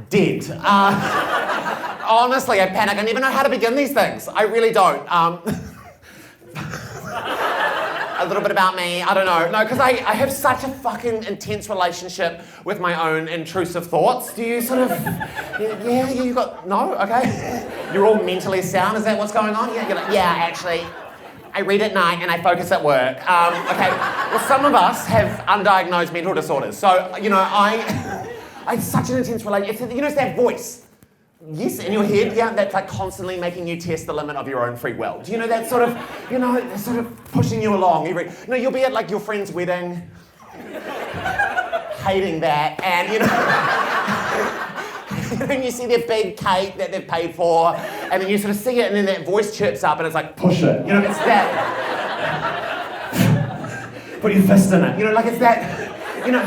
Dead. Honestly, I panic. I never know how to begin these things. I really don't. A little bit about me, I don't know. No, because I have such a fucking intense relationship with my own intrusive thoughts. Do you sort of, yeah, you got, no, okay. You're all mentally sound, is that what's going on? Yeah, you're like, yeah, actually, I read at night and I focus at work. Okay, well, some of us have undiagnosed mental disorders. So, you know, I have such an intense relationship. You know, it's that voice. Yes, in your head, yeah, that's like constantly making you test the limit of your own free will. Do you know that sort of, you know, they're sort of pushing you along you know, you'll be at like your friend's wedding, hating that, and you know, and you see their big cake that they've paid for, and then you sort of see it, and then that voice chirps up, and it's like, push it. You know, it's that. Put your fist in it. You know, like it's that, you know.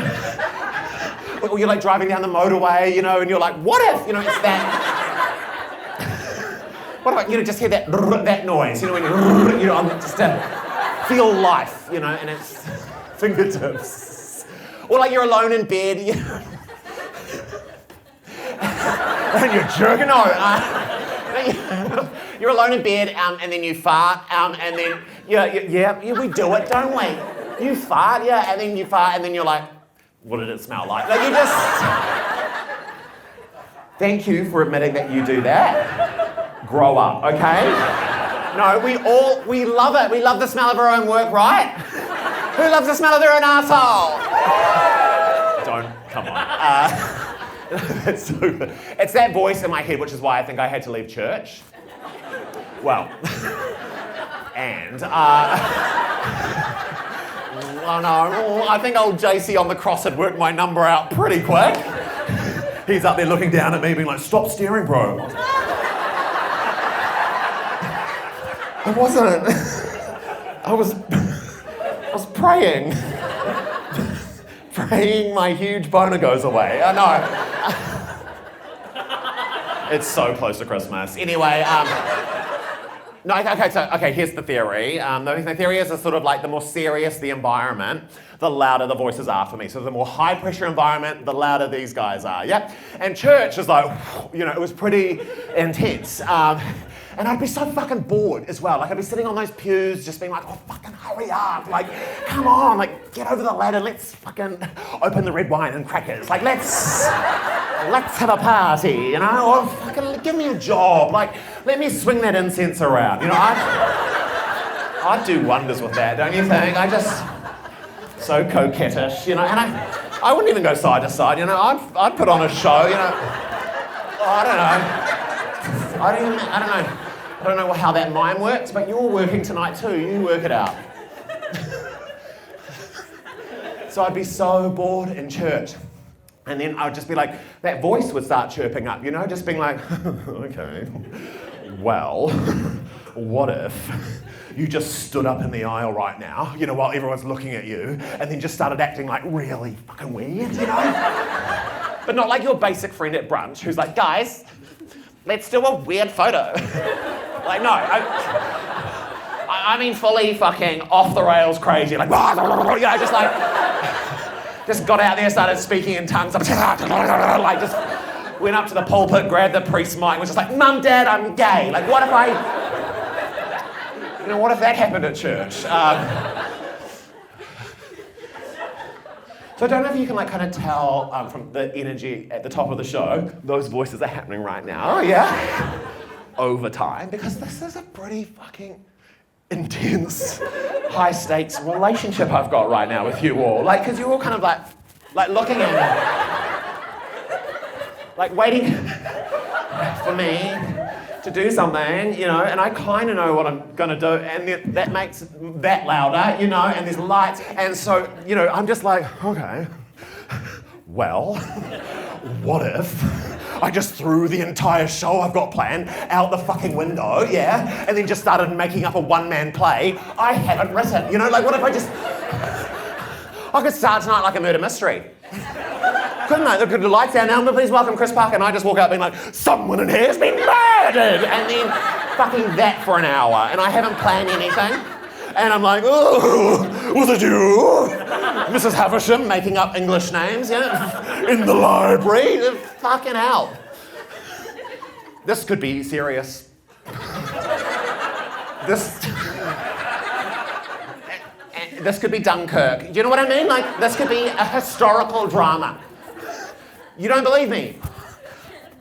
Or you're like driving down the motorway, you know, and you're like, what if? You know, it's that. What about, you know, just hear that noise, you know, when you know, just to feel life, you know, and it's fingertips. Or like you're alone in bed, you know, and you're jerking out. You're alone in bed, and then you fart, and then, yeah, we do it, don't we? You fart, yeah, and then you fart, and then you're like, what did it smell like? Like you just... Thank you for admitting that you do that. Grow up, okay? No, we love it. We love the smell of our own work, right? Who loves the smell of their own arsehole? Don't, come on. That's so good. It's that voice in my head, which is why I think I had to leave church. Well, and... Oh no, I think old JC on the cross had worked my number out pretty quick. He's up there looking down at me being like, stop staring, bro. I wasn't. I was praying. Praying my huge boner goes away. I know. It's so close to Christmas. Anyway, no, okay, here's the theory. The theory is sort of like the more serious the environment, the louder the voices are for me. So the more high pressure environment, the louder these guys are, yeah? And church is like, you know, it was pretty intense. And I'd be so fucking bored as well. Like I'd be sitting on those pews just being like, oh, fucking hurry up. Like, come on, like get over the ladder. Let's fucking open the red wine and crackers. Like let's have a party, you know? Or fucking give me a job. Like, let me swing that incense around. You know, I'd do wonders with that, don't you think? I just, so coquettish, you know? And I wouldn't even go side to side, you know? I'd put on a show, you know? I don't know how that mind works, but you're working tonight too. You work it out. So I'd be so bored in church. And then I'd just be like, that voice would start chirping up, you know, just being like, okay, well, what if you just stood up in the aisle right now, you know, while everyone's looking at you, and then just started acting like really fucking weird, you know? But not like your basic friend at brunch who's like, guys, let's do a weird photo. Like, no, I mean fully fucking off the rails crazy, like, you know, just like, just got out there, started speaking in tongues, like just went up to the pulpit, grabbed the priest's mic, and was just like, Mum, Dad, I'm gay. Like, what if what if that happened at church? So I don't know if you can like kind of tell from the energy at the top of the show, those voices are happening right now. Oh yeah. Over time, because this is a pretty fucking intense, high stakes relationship I've got right now with you all. Like, because you're all kind of like looking at me, like waiting for me to do something, you know, and I kind of know what I'm going to do, and that makes that louder, you know, and there's lights, and so, you know, I'm just like, okay, well, what if I just threw the entire show I've got planned out the fucking window, yeah, and then just started making up a one-man play I haven't written, you know, like what if I could start tonight like a murder mystery. Couldn't I? The lights down now, please welcome Chris Parker, and I just walk out being like, someone in here has been murdered! And then fucking that for an hour, and I haven't planned anything. And I'm like, oh, was it you? Mrs. Havisham making up English names, in the library. Fucking hell. This could be serious. This could be Dunkirk. Do you know what I mean? Like, this could be a historical drama. You don't believe me?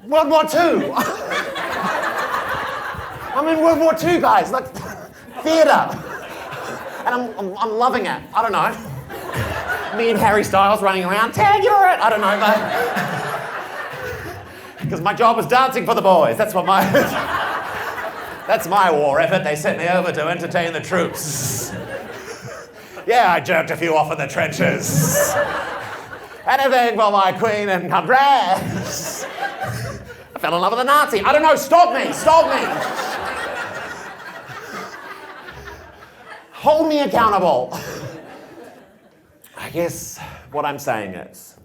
World War II. I'm in World War II, guys. Like, theatre. And I'm loving it. I don't know. Me and Harry Styles running around. Tag, you're it. I don't know, but because my job was dancing for the boys. That's my war effort. They sent me over to entertain the troops. Yeah, I jerked a few off in the trenches. Anything for my queen and comrades. I fell in love with a Nazi. I don't know, stop me. Hold me accountable. I guess what I'm saying is,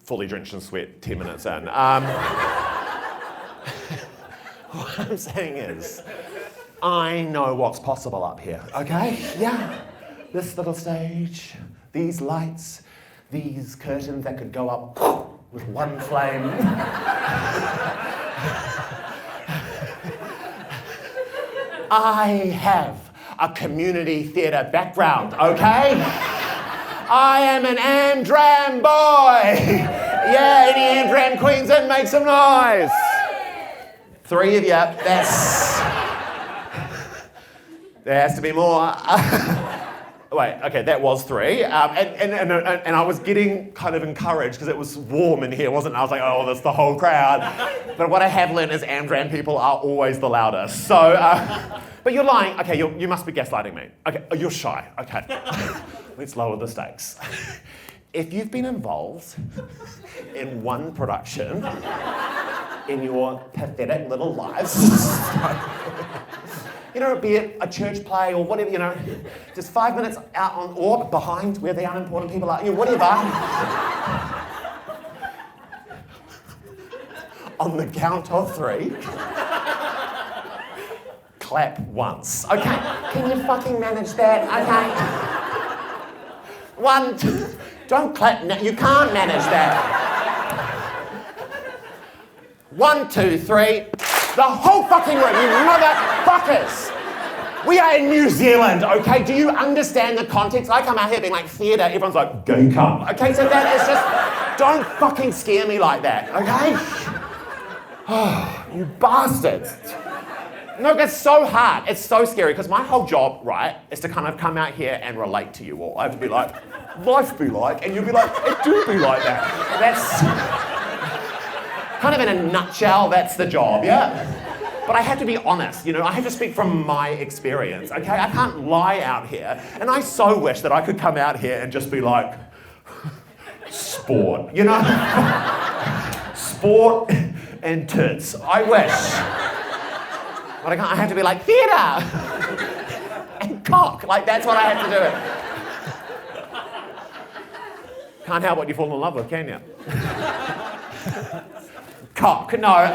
fully drenched in sweat, 10 minutes in. What I'm saying is, I know what's possible up here, okay? Yeah. This little stage, these lights, these curtains that could go up with one flame. I have a community theatre background, okay? I am an Amdram boy. Yeah, any Amdram queens in, make some noise. 3 of you, there has to be more. Wait, okay, that was 3. And I was getting kind of encouraged because it was warm in here, wasn't it? I was like, oh, that's the whole crowd. But what I have learned is Amdram people are always the loudest. So, but you're lying. Okay, you must be gaslighting me. Okay, you're shy. Okay, let's lower the stakes. If you've been involved in one production in your pathetic little lives, be it a church play or whatever, just 5 minutes out on or behind where the unimportant people are, whatever. On the count of 3, clap once. Okay, can you fucking manage that? Okay. 1, 2, don't clap now, you can't manage that. 1, 2, 3. The whole fucking room, you motherfuckers! We are in New Zealand, okay? Do you understand the context? I come out here being like theatre, everyone's like, gay cum. Okay, so that is just, don't fucking scare me like that, okay? Oh, you bastards. No, it's so hard. It's so scary because my whole job, right, is to kind of come out here and relate to you all. I have to be like, life be like, and you'll be like, it do be like that. That's kind of in a nutshell, that's the job, yeah? But I have to be honest, I have to speak from my experience, okay? I can't lie out here. And I so wish that I could come out here and just be like, sport, Sport and tits, I wish. But I can't, I have to be like, theatre! And cock, like that's what I have to do. Can't help what you fall in love with, can you? Cock, no,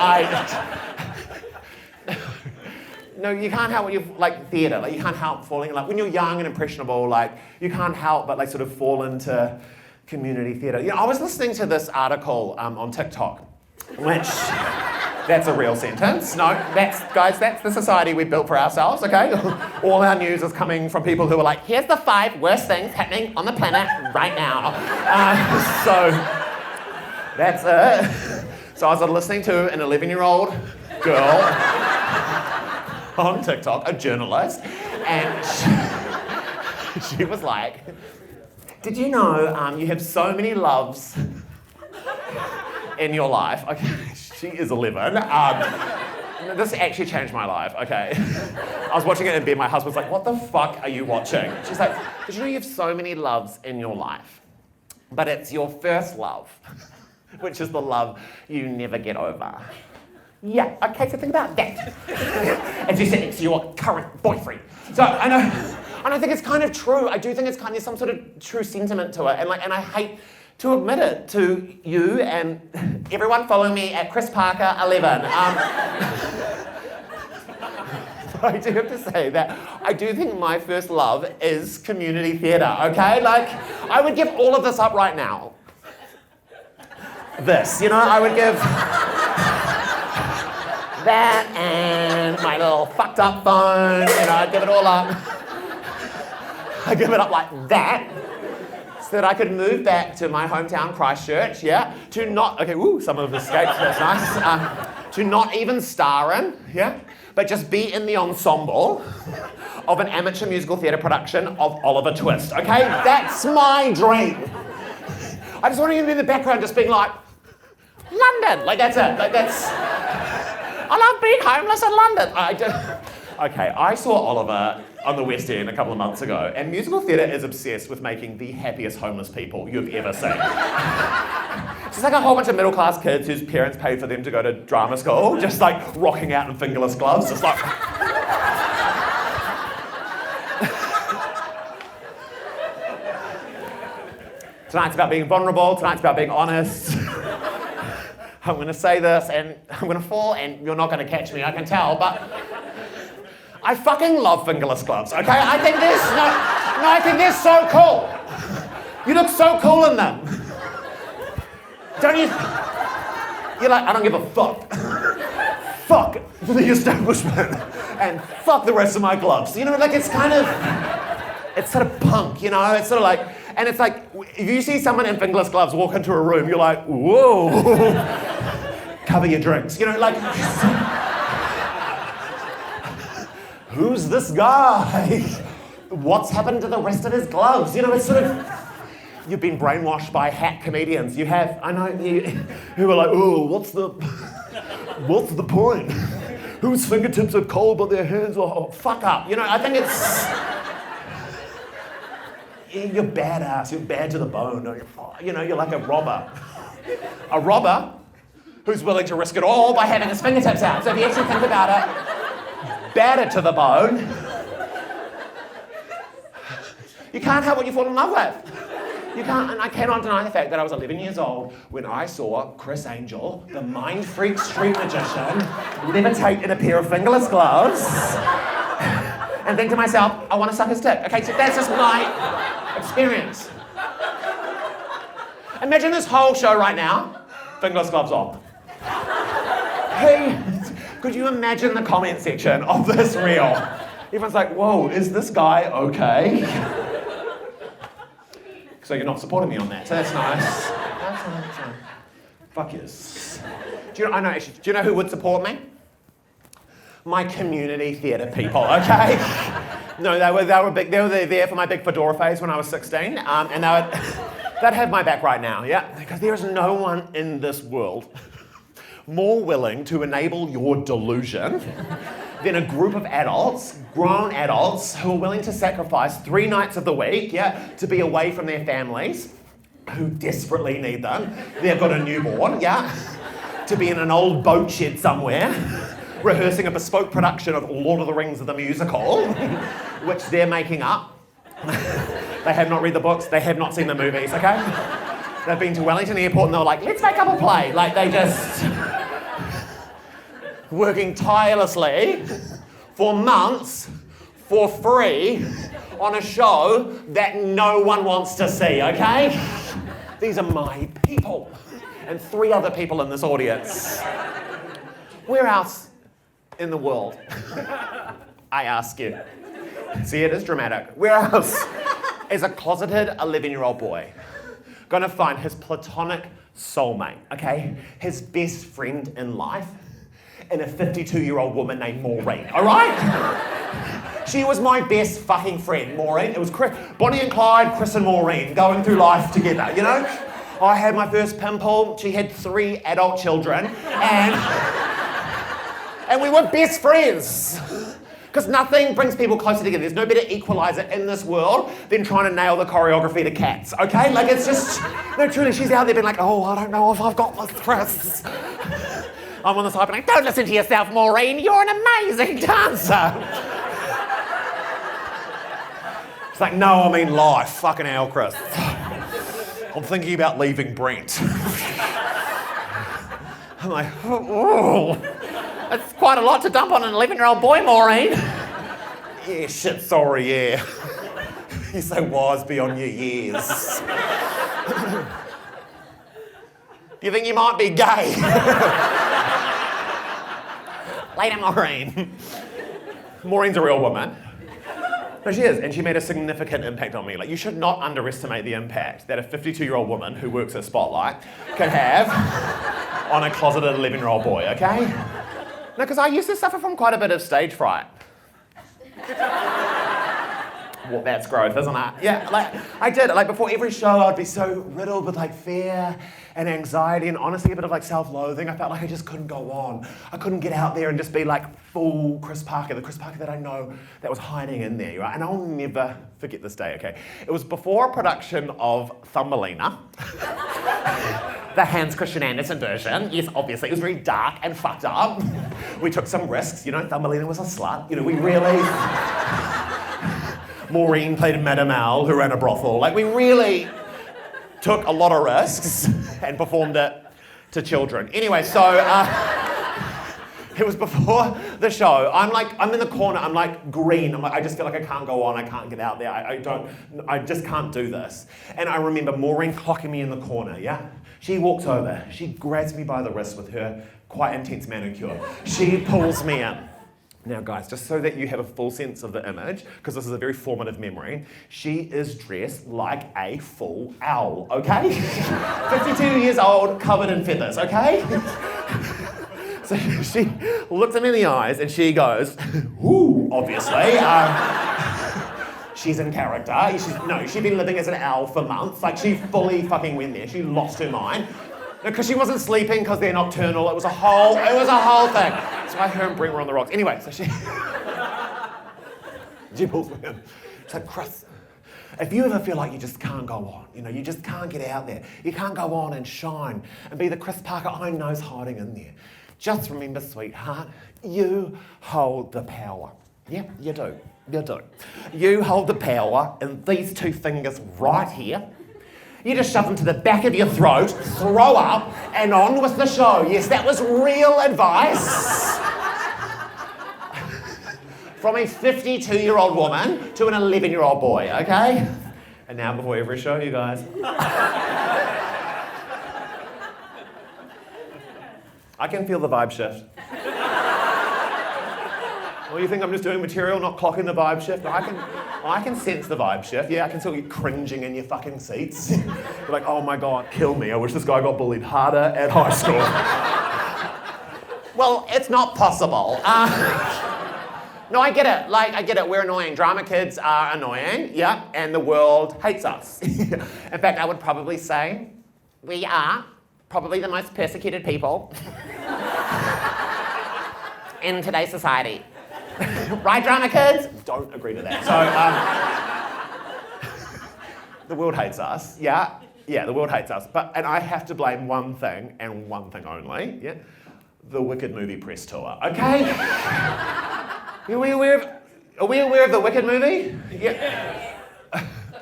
no, you can't help what you like theatre. Like you can't help falling in love when you're young and impressionable. Like you can't help but like sort of fall into community theatre. I was listening to this article on TikTok, which that's a real sentence. No, that's the society we built for ourselves. Okay, all our news is coming from people who are like, here's the 5 worst things happening on the planet right now. So that's it. So I was listening to an 11-year-old girl on TikTok, a journalist, and she was like, did you know you have so many loves in your life? Okay, she is 11. This actually changed my life, okay. I was watching it in bed, my husband's like, what the fuck are you watching? She's like, did you know you have so many loves in your life, but it's your first love, which is the love you never get over. Yeah, okay, so think about that. And she said next to your current boyfriend. So I know, and I think it's kind of true. I do think it's kind of, there's some sort of true sentiment to it. And I hate to admit it to you and everyone following me at Chris Parker 11. I do have to say that I do think my first love is community theatre, okay? Like, I would give all of this up right now. This, I would give that and my little fucked up phone, I'd give it all up. I'd give it up like that. So that I could move back to my hometown, Christchurch, to not, some of them escaped, that's nice, to not even star in, but just be in the ensemble of an amateur musical theatre production of Oliver Twist, okay? That's my dream. I just want to be in the background just being like, London, like that's it, I love being homeless in London. Okay, I saw Oliver on the West End a couple of months ago, and musical theatre is obsessed with making the happiest homeless people you've ever seen. It's like a whole bunch of middle-class kids whose parents paid for them to go to drama school, just like rocking out in fingerless gloves, just like... Tonight's about being vulnerable, tonight's about being honest. I'm going to say this, and I'm going to fall, and you're not going to catch me, I can tell, but... I fucking love fingerless gloves, okay? I think they're so cool. You look so cool in them. Don't you? You're like, I don't give a fuck. Fuck the establishment. And fuck the rest of my gloves. Like it's sort of punk, It's sort of like, and it's like, if you see someone in fingerless gloves walk into a room, you're like, whoa. Cover your drinks, like... Who's this guy? What's happened to the rest of his gloves? It's sort of, you've been brainwashed by hack comedians. You have, I know, who are like, oh, what's the point? Whose fingertips are cold but their hands are, fuck up. I think it's, you're badass, you're bad to the bone. You're like a robber. A robber who's willing to risk it all by having his fingertips out. So if you actually think about it, batter to the bone. You can't help what you fall in love with. You can't, and I cannot deny the fact that I was 11 years old when I saw Chris Angel, the mind freak street magician, levitate in a pair of fingerless gloves, and think to myself, I want to suck his dick. Okay, so that's just my experience. Imagine this whole show right now, fingerless gloves on. Hey. Could you imagine the comment section of this reel? Everyone's like, whoa, is this guy okay? So you're not supporting me on that, so that's nice. That's nice. Fuck yes. Do you know who would support me? My community theatre people, okay? No, they were big. They were there for my big fedora phase when I was 16, and they'd have my back right now, because there is no one in this world more willing to enable your delusion than a group of adults, grown adults, who are willing to sacrifice 3 nights of the week, to be away from their families, who desperately need them. They've got a newborn, to be in an old boat shed somewhere, rehearsing a bespoke production of Lord of the Rings the musical, which they're making up. They have not read the books, they have not seen the movies, okay? They've been to Wellington Airport and they were like, let's make up a play. Like, they just... working tirelessly for months for free on a show that no one wants to see, okay? These are my people. And 3 other people in this audience. Where else in the world, I ask you? See, it is dramatic. Where else is a closeted 11-year-old boy gonna find his platonic soulmate, okay? His best friend in life in a 52-year-old woman named Morin, all right? She was my best fucking friend, Morin. It was Bonnie and Clyde, Chris and Maureen going through life together, I had my first pimple, she had 3 adult children, and we were best friends. Because nothing brings people closer together. There's no better equalizer in this world than trying to nail the choreography to Cats, okay? Like, it's just... No, truly, she's out there being like, oh, I don't know if I've got this, Chris. I'm on the side being like, don't listen to yourself, Maureen. You're an amazing dancer. It's like, no, I mean life. Fucking hell, Chris. I'm thinking about leaving Brent. I'm like, oh. It's quite a lot to dump on an 11-year-old boy, Morin. Yeah, shit, sorry, yeah. You're so wise beyond your years. Do you think you might be gay? Later, Morin. Maureen's a real woman. No, she is, and she made a significant impact on me. Like, you should not underestimate the impact that a 52-year-old woman who works at Spotlight can have on a closeted 11-year-old boy, okay? No, because I used to suffer from quite a bit of stage fright. Well, that's growth, isn't it? Yeah, like, I did. Like, before every show, I'd be so riddled with, like, fear and anxiety and honestly a bit of, like, self-loathing. I felt like I just couldn't go on. I couldn't get out there and just be, like, full Chris Parker, the Chris Parker that I know that was hiding in there, right? And I'll never forget this day, okay? It was before a production of Thumbelina, the Hans Christian Andersen version. Yes, obviously, it was very dark and fucked up. We took some risks, you know, Thumbelina was a slut. You know, we really... Morin played Madame Owl, who ran a brothel. Like, we really took a lot of risks and performed it to children. Anyway, so it was before the show. I'm in the corner, I'm like green. I'm like, I just feel like I can't go on, I can't get out there. I just can't do this. And I remember Maureen clocking me in the corner, yeah? She walks over, she grabs me by the wrist with her quite intense manicure. She pulls me in. Now guys, just so that you have a full sense of the image, because this is a very formative memory, she is dressed like a full owl, okay? 52 years old, covered in feathers, okay? So she looks at me in the eyes and she goes, whoo, obviously. She's in character. She'd been living as an owl for months. Like, she fully fucking went there. She lost her mind. Because she wasn't sleeping because they're nocturnal. It was a whole thing. So her and Brent were on the rocks. Anyway, so she pulls me in. She's like, Chris, if you ever feel like you just can't go on, you know, you just can't get out there, you can't go on and shine and be the Chris Parker I know's hiding in there, just remember, sweetheart, you hold the power. Yeah, you do. You do. You hold the power in these two fingers right here. You just shove them to the back of your throat, throw up, and on with the show. Yes, that was real advice. From a 52-year-old woman to an 11-year-old boy, okay? And now before every show, you guys. I can feel the vibe shift. Well, you think I'm just doing material, not clocking the vibe shift? I can sense the vibe shift. Yeah, I can still get cringing in your fucking seats. You're like, oh my God, kill me. I wish this guy got bullied harder at high school. Well, it's not possible. No, I get it. Like, I get it. We're annoying. Drama kids are annoying. Yeah, and the world hates us. In fact, I would probably say we are probably the most persecuted people in today's society. Right, drama kids? Don't agree to that. So, the world hates us. Yeah, the world hates us. And I have to blame one thing, and one thing only. Yeah, the Wicked movie press tour. Okay? Are we aware of the Wicked movie? Yeah.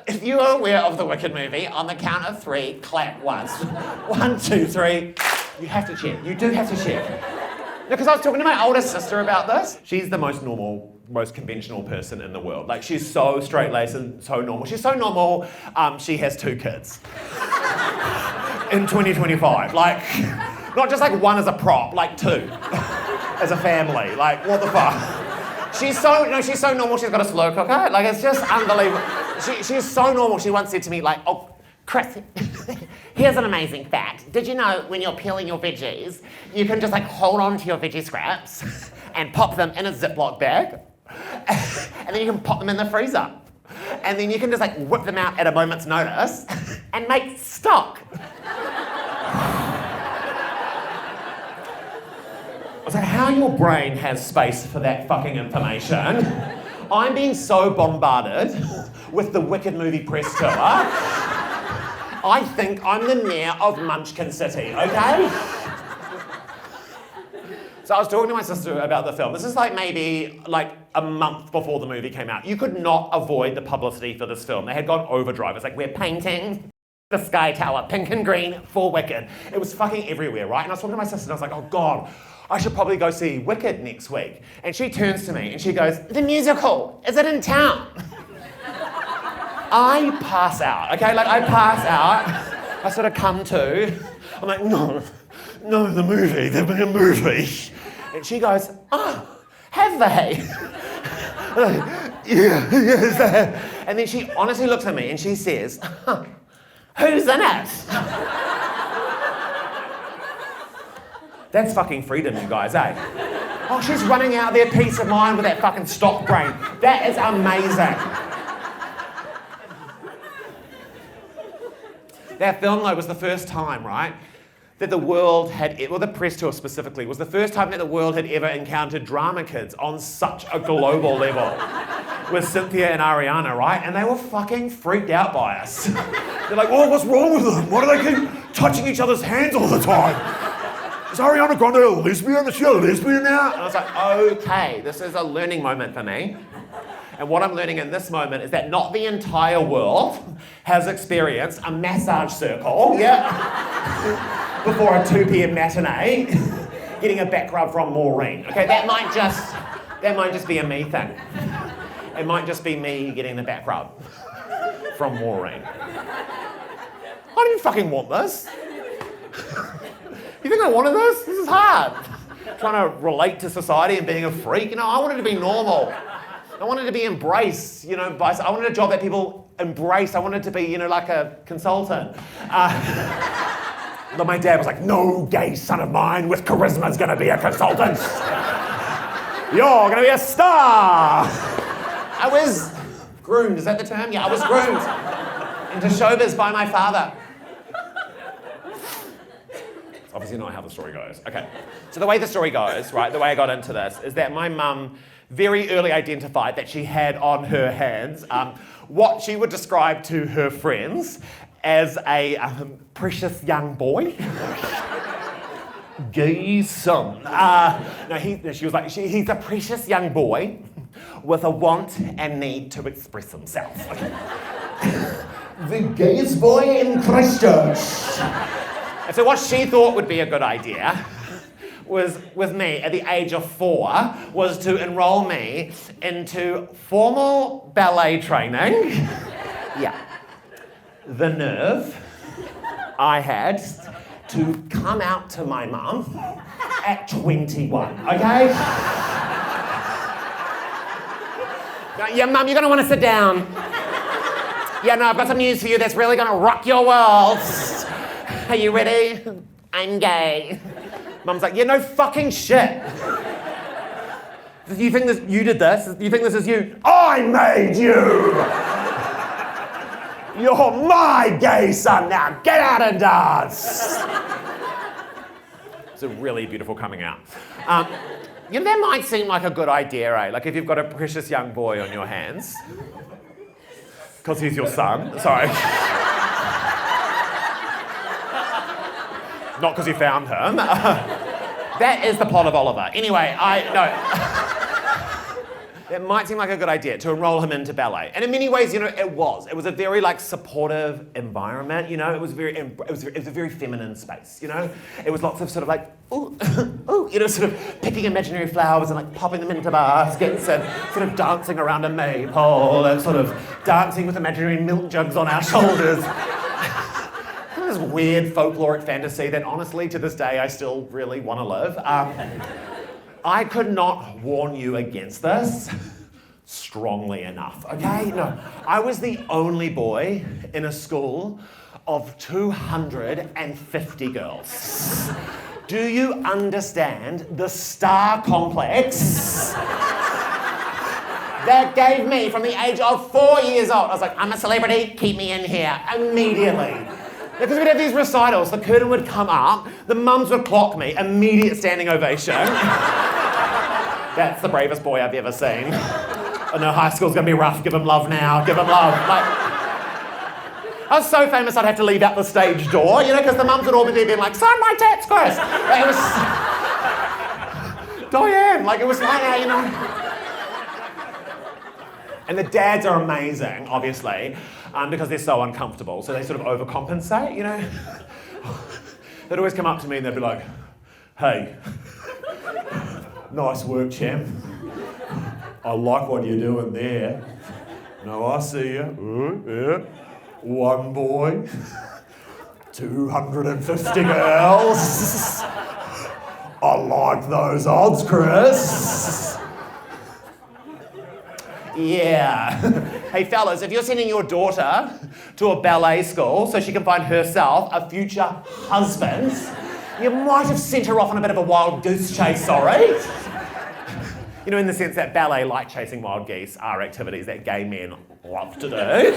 If you are aware of the Wicked movie, on the count of 3, clap once. 1, 2, 3. You have to check. You do have to check. Because I was talking to my older sister about this. She's the most normal, most conventional person in the world. Like, she's so straight-laced and so normal. She's so normal, she has 2 kids. In 2025. Like, not just like 1 as a prop, like 2. As a family. Like, what the fuck? She's so normal, she's got a slow cooker. Like, it's just unbelievable. She's so normal. She once said to me, like, oh, Chris, here's an amazing fact. Did you know when you're peeling your veggies, you can just like hold on to your veggie scraps and pop them in a Ziploc bag, and then you can pop them in the freezer. And then you can just like whip them out at a moment's notice and make stock. I was like, how your brain has space for that fucking information. I'm being so bombarded with the Wicked movie press tour. I think I'm the mayor of Munchkin City, okay? So I was talking to my sister about the film. This is like maybe like a month before the movie came out. You could not avoid the publicity for this film. They had gone overdrive. It's like, we're painting the Sky Tower, pink and green for Wicked. It was fucking everywhere, right? And I was talking to my sister and I was like, oh God, I should probably go see Wicked next week. And she turns to me and she goes, the musical, is it in town? I pass out, okay? Like I pass out, I sort of come to, I'm like, no, the movie, there'll be a movie. And she goes, oh, have they? Yes, they have. And then she honestly looks at me and she says, who's in it? That's fucking freedom, you guys, eh? Oh, she's running out there, peace of mind with that fucking stock brain. That is amazing. That film, though, was the first time, right, that the world had, well, the press tour specifically, was the first time that the world had ever encountered drama kids on such a global level. With Cynthia and Ariana, right? And they were fucking freaked out by us. They're like, oh, what's wrong with them? Why do they keep touching each other's hands all the time? Is Ariana Grande a lesbian? Is she a lesbian now? And I was like, okay, this is a learning moment for me. And what I'm learning in this moment is that not the entire world has experienced a massage circle, before a 2 p.m. matinee, getting a back rub from Morin. Okay, that might just be a me thing. It might just be me getting the back rub from Morin. I don't even fucking want this. You think I wanted this? This is hard. Trying to relate to society and being a freak. You know, I wanted to be normal. I wanted to be embraced, you know, I wanted a job that people embrace. I wanted to be, you know, like a consultant. But my dad was like, no gay son of mine with charisma is gonna be a consultant. You're gonna be a star. I was groomed, is that the term? Yeah, I was groomed into showbiz by my father. It's obviously not how the story goes. Okay, so the way the story goes, right, the way I got into this is that my mum very early identified that she had on her hands what she would describe to her friends as a precious young boy. Gay son. She was like, he's a precious young boy with a want and need to express himself. The gayest boy in Christchurch. And so what she thought would be a good idea was, with me at the age of 4, was to enroll me into formal ballet training. Yeah. The nerve I had to come out to my mum at 21, okay? Yeah, Mum, you're gonna wanna sit down. Yeah, no, I've got some news for you that's really gonna rock your world. Are you ready? I'm gay. Mum's like, yeah, no fucking shit. You think this, you did this? You think this is you? I made you! You're my gay son now. Get out and dance. It's a really beautiful coming out. You know, that might seem like a good idea, eh? Like if you've got a precious young boy on your hands. Because he's your son. Sorry. Not because you found him. That is the plot of Oliver. Anyway, it might seem like a good idea to enroll him into ballet. And in many ways, you know, it was. It was a very, like, supportive environment, you know? It was a very feminine space, you know? It was lots of sort of like, ooh, ooh, you know, sort of picking imaginary flowers and, like, popping them into baskets and sort of dancing around a maypole and sort of dancing with imaginary milk jugs on our shoulders. This weird folkloric fantasy that, honestly, to this day, I still really want to live. I could not warn you against this strongly enough, okay? No, I was the only boy in a school of 250 girls. Do you understand the star complex that gave me from the age of 4 years old? I was like, I'm a celebrity, keep me in here immediately. Because we'd have these recitals, the curtain would come up, the mums would clock me, immediate standing ovation. That's the bravest boy I've ever seen. I know high school's gonna be rough, give him love now, give him love. Like, I was so famous I'd have to leave out the stage door, you know, because the mums would all be there being like, sign my tits, Chris. Like, it was... Diane, like it was like, you know. And the dads are amazing, obviously. because they're so uncomfortable. So they sort of overcompensate, you know. They'd always come up to me and they'd be like, hey, nice work, champ. I like what you're doing there. No, I see you. Yeah. One boy, 250 girls. I like those odds, Chris. Yeah. Hey fellas, if you're sending your daughter to a ballet school so she can find herself a future husband, you might have sent her off on a bit of a wild goose chase, sorry. You know, in the sense that ballet, like chasing wild geese, are activities that gay men love to do.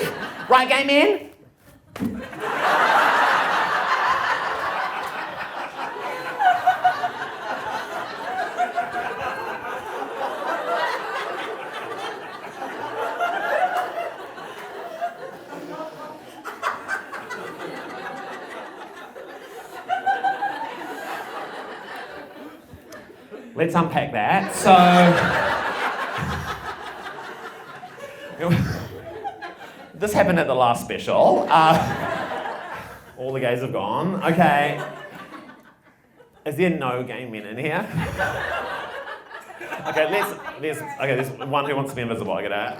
Right, gay men? Let's unpack that. So, this happened at the last special. All the gays have gone. Okay. Is there no gay men in here? Okay, there's one who wants to be invisible. I get it.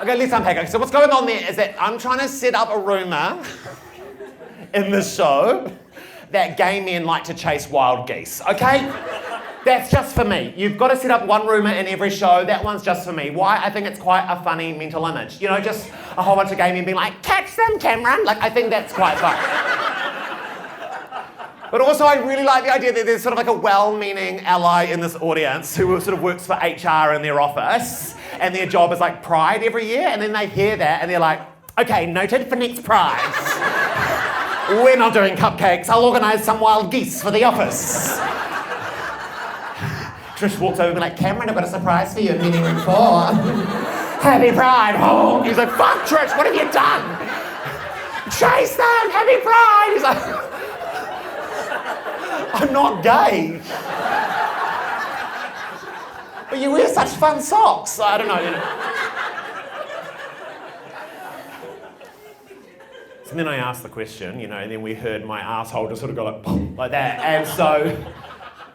Okay, let's unpack it. So what's going on there is that I'm trying to set up a rumour in this show that gay men like to chase wild geese, okay? That's just for me. You've got to set up one rumour in every show. That one's just for me. Why? I think it's quite a funny mental image. You know, just a whole bunch of gay men being like, catch them, Cameron. Like, I think that's quite fun. But also, I really like the idea that there's sort of like a well-meaning ally in this audience who sort of works for HR in their office, and their job is like Pride every year, and then they hear that, and they're like, okay, noted for next Pride. We're not doing cupcakes. I'll organise some wild geese for the office. Trish walks over and be like, Cameron, I've got a surprise for you in meeting room 4. Happy Pride. Oh. He's like, fuck, Trish, what have you done? Chase them, Happy Pride. He's like, I'm not gay. But you wear such fun socks. I don't know, you know. So then I asked the question, you know, and then we heard my asshole just sort of go like, boom, like that. And so,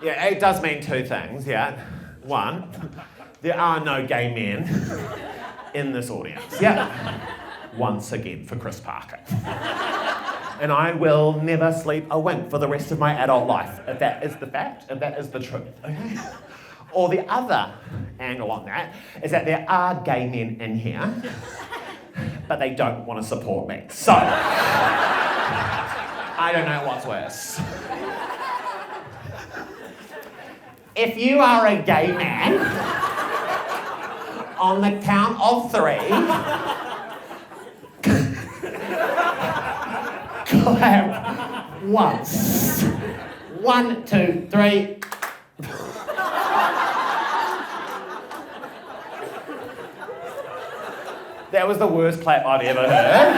yeah, it does mean two things, yeah. One, there are no gay men in this audience, yeah. Once again for Chris Parker. And I will never sleep a wink for the rest of my adult life, if that is the fact, if that is the truth, okay? Or the other angle on that is that there are gay men in here, but they don't want to support me. So, I don't know what's worse. If you are a gay man, on the count of 3, clap once. 1, 2, 3. That was the worst clap I've ever heard.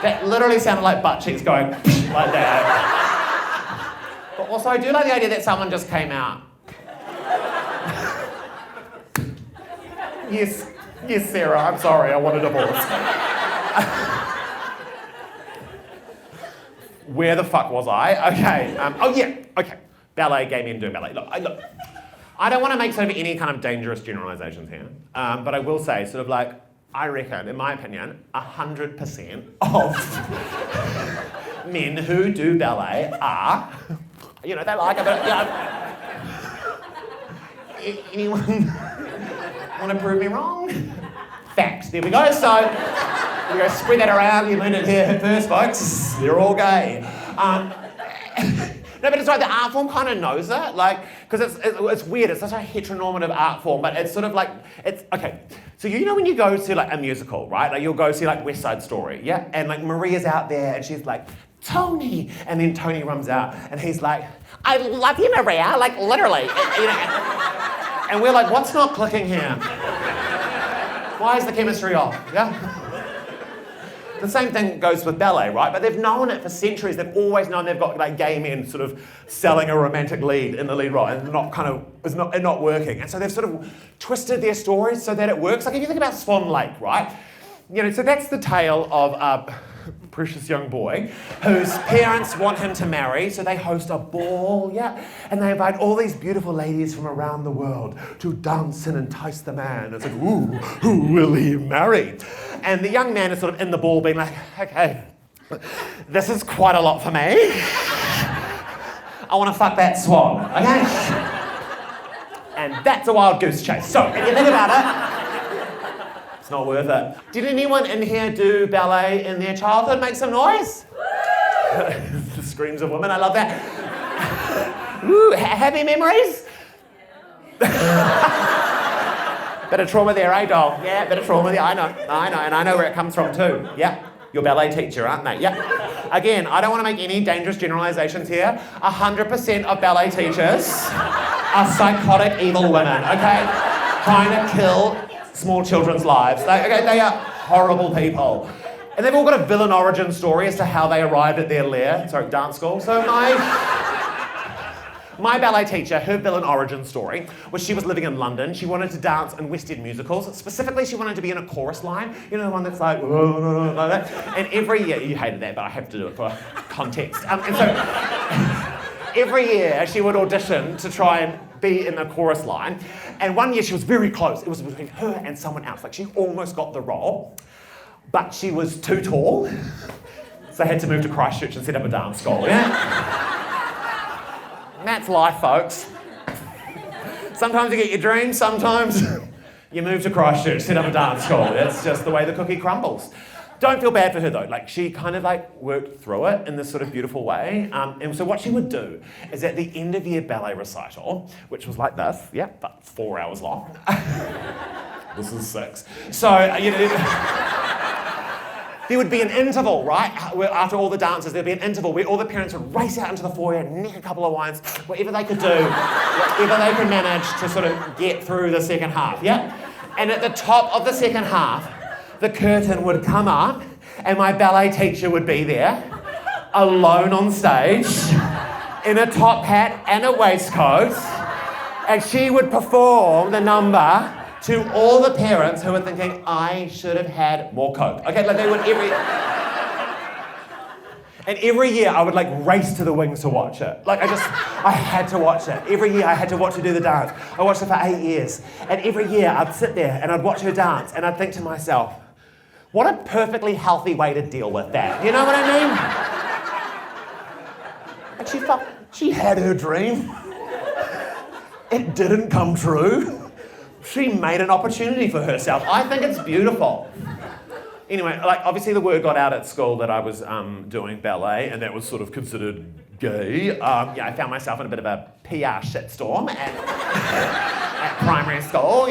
That literally sounded like butt cheeks going like that. But also, I do like the idea that someone just came out. Yes, Sarah, I'm sorry, I want a divorce. Where the fuck was I? Okay, okay. Ballet, gay men doing ballet. Look, I don't want to make sort of any kind of dangerous generalisations here, but I will say sort of like, I reckon, in my opinion, 100% of men who do ballet are, you know, they like it, but, you know, anyone want to prove me wrong? Fact. There we go. So, we go spread that around. You learned it here first, folks. They're all gay. No, but it's right, the art form kind of knows it, like, because it's weird, it's such a heteronormative art form, but it's sort of like, it's, okay, so you know when you go to like a musical, right, like you'll go see like West Side Story, yeah, and like Maria's out there and she's like, Tony, and then Tony runs out and he's like, I love you, Maria, like literally, you know, and we're like, what's not clicking here? Why is the chemistry off, yeah? The same thing goes with ballet, right? But they've known it for centuries. They've always known they've got like gay men sort of selling a romantic lead in the lead role and it's not working. And so they've sort of twisted their stories so that it works. Like if you think about Swan Lake, right? So that's the tale of a precious young boy whose parents want him to marry, so they host a ball, and they invite all these beautiful ladies from around the world to dance and entice the man. It's like, ooh, who will he marry? And the young man is sort of in the ball being like, okay, this is quite a lot for me. I want to fuck that swan, okay? And that's a wild goose chase. So, if you think about it, it's not worth it. Did anyone in here do ballet in their childhood? Make some noise? The screams of women, I love that. Ooh, happy memories? Bit of trauma there, eh, doll? Yeah, bit of trauma there, I know, and I know where it comes from too. Yeah, your ballet teacher, aren't they? Yeah. Again, I don't want to make any dangerous generalizations here. 100% of ballet teachers are psychotic, evil women, okay? Trying to kill small children's lives. They are horrible people. And they've all got a villain origin story as to how they arrived at their dance school. So my ballet teacher, her villain origin story was she was living in London. She wanted to dance in West End musicals. Specifically, she wanted to be in a chorus line. You know, the one that's like, like that. And every year, you hated that, but I have to do it for context. And so every year, she would audition to try and be in the chorus line. And one year, she was very close. It was between her and someone else. Like, she almost got the role, but she was too tall. So they had to move to Christchurch and set up a dance school, yeah? That's life, folks. Sometimes you get your dreams, sometimes you move to Christchurch, set up a dance school. That's just the way the cookie crumbles. Don't feel bad for her though. Like, she kind of worked through it in this sort of beautiful way. And so what she would do is at the end of year ballet recital, which was like this, but 4 hours long. This is 6. So, there would be an interval, right? After all the dances, there'd be an interval where all the parents would race out into the foyer, nick a couple of wines, whatever they could do, whatever they could manage to sort of get through the second half, And at the top of the second half, the curtain would come up and my ballet teacher would be there, alone on stage, in a top hat and a waistcoat, and she would perform the number to all the parents who were thinking, I should have had more Coke. Okay, like they would And every year I would race to the wings to watch it. I had to watch it. Every year I had to watch her do the dance. I watched it for 8 years. And every year I'd sit there and I'd watch her dance and I'd think to myself, what a perfectly healthy way to deal with that. You know what I mean? She had her dream. It didn't come true. She made an opportunity for herself. I think it's beautiful. Anyway, obviously the word got out at school that I was doing ballet, and that was sort of considered gay. I found myself in a bit of a PR shitstorm at primary school,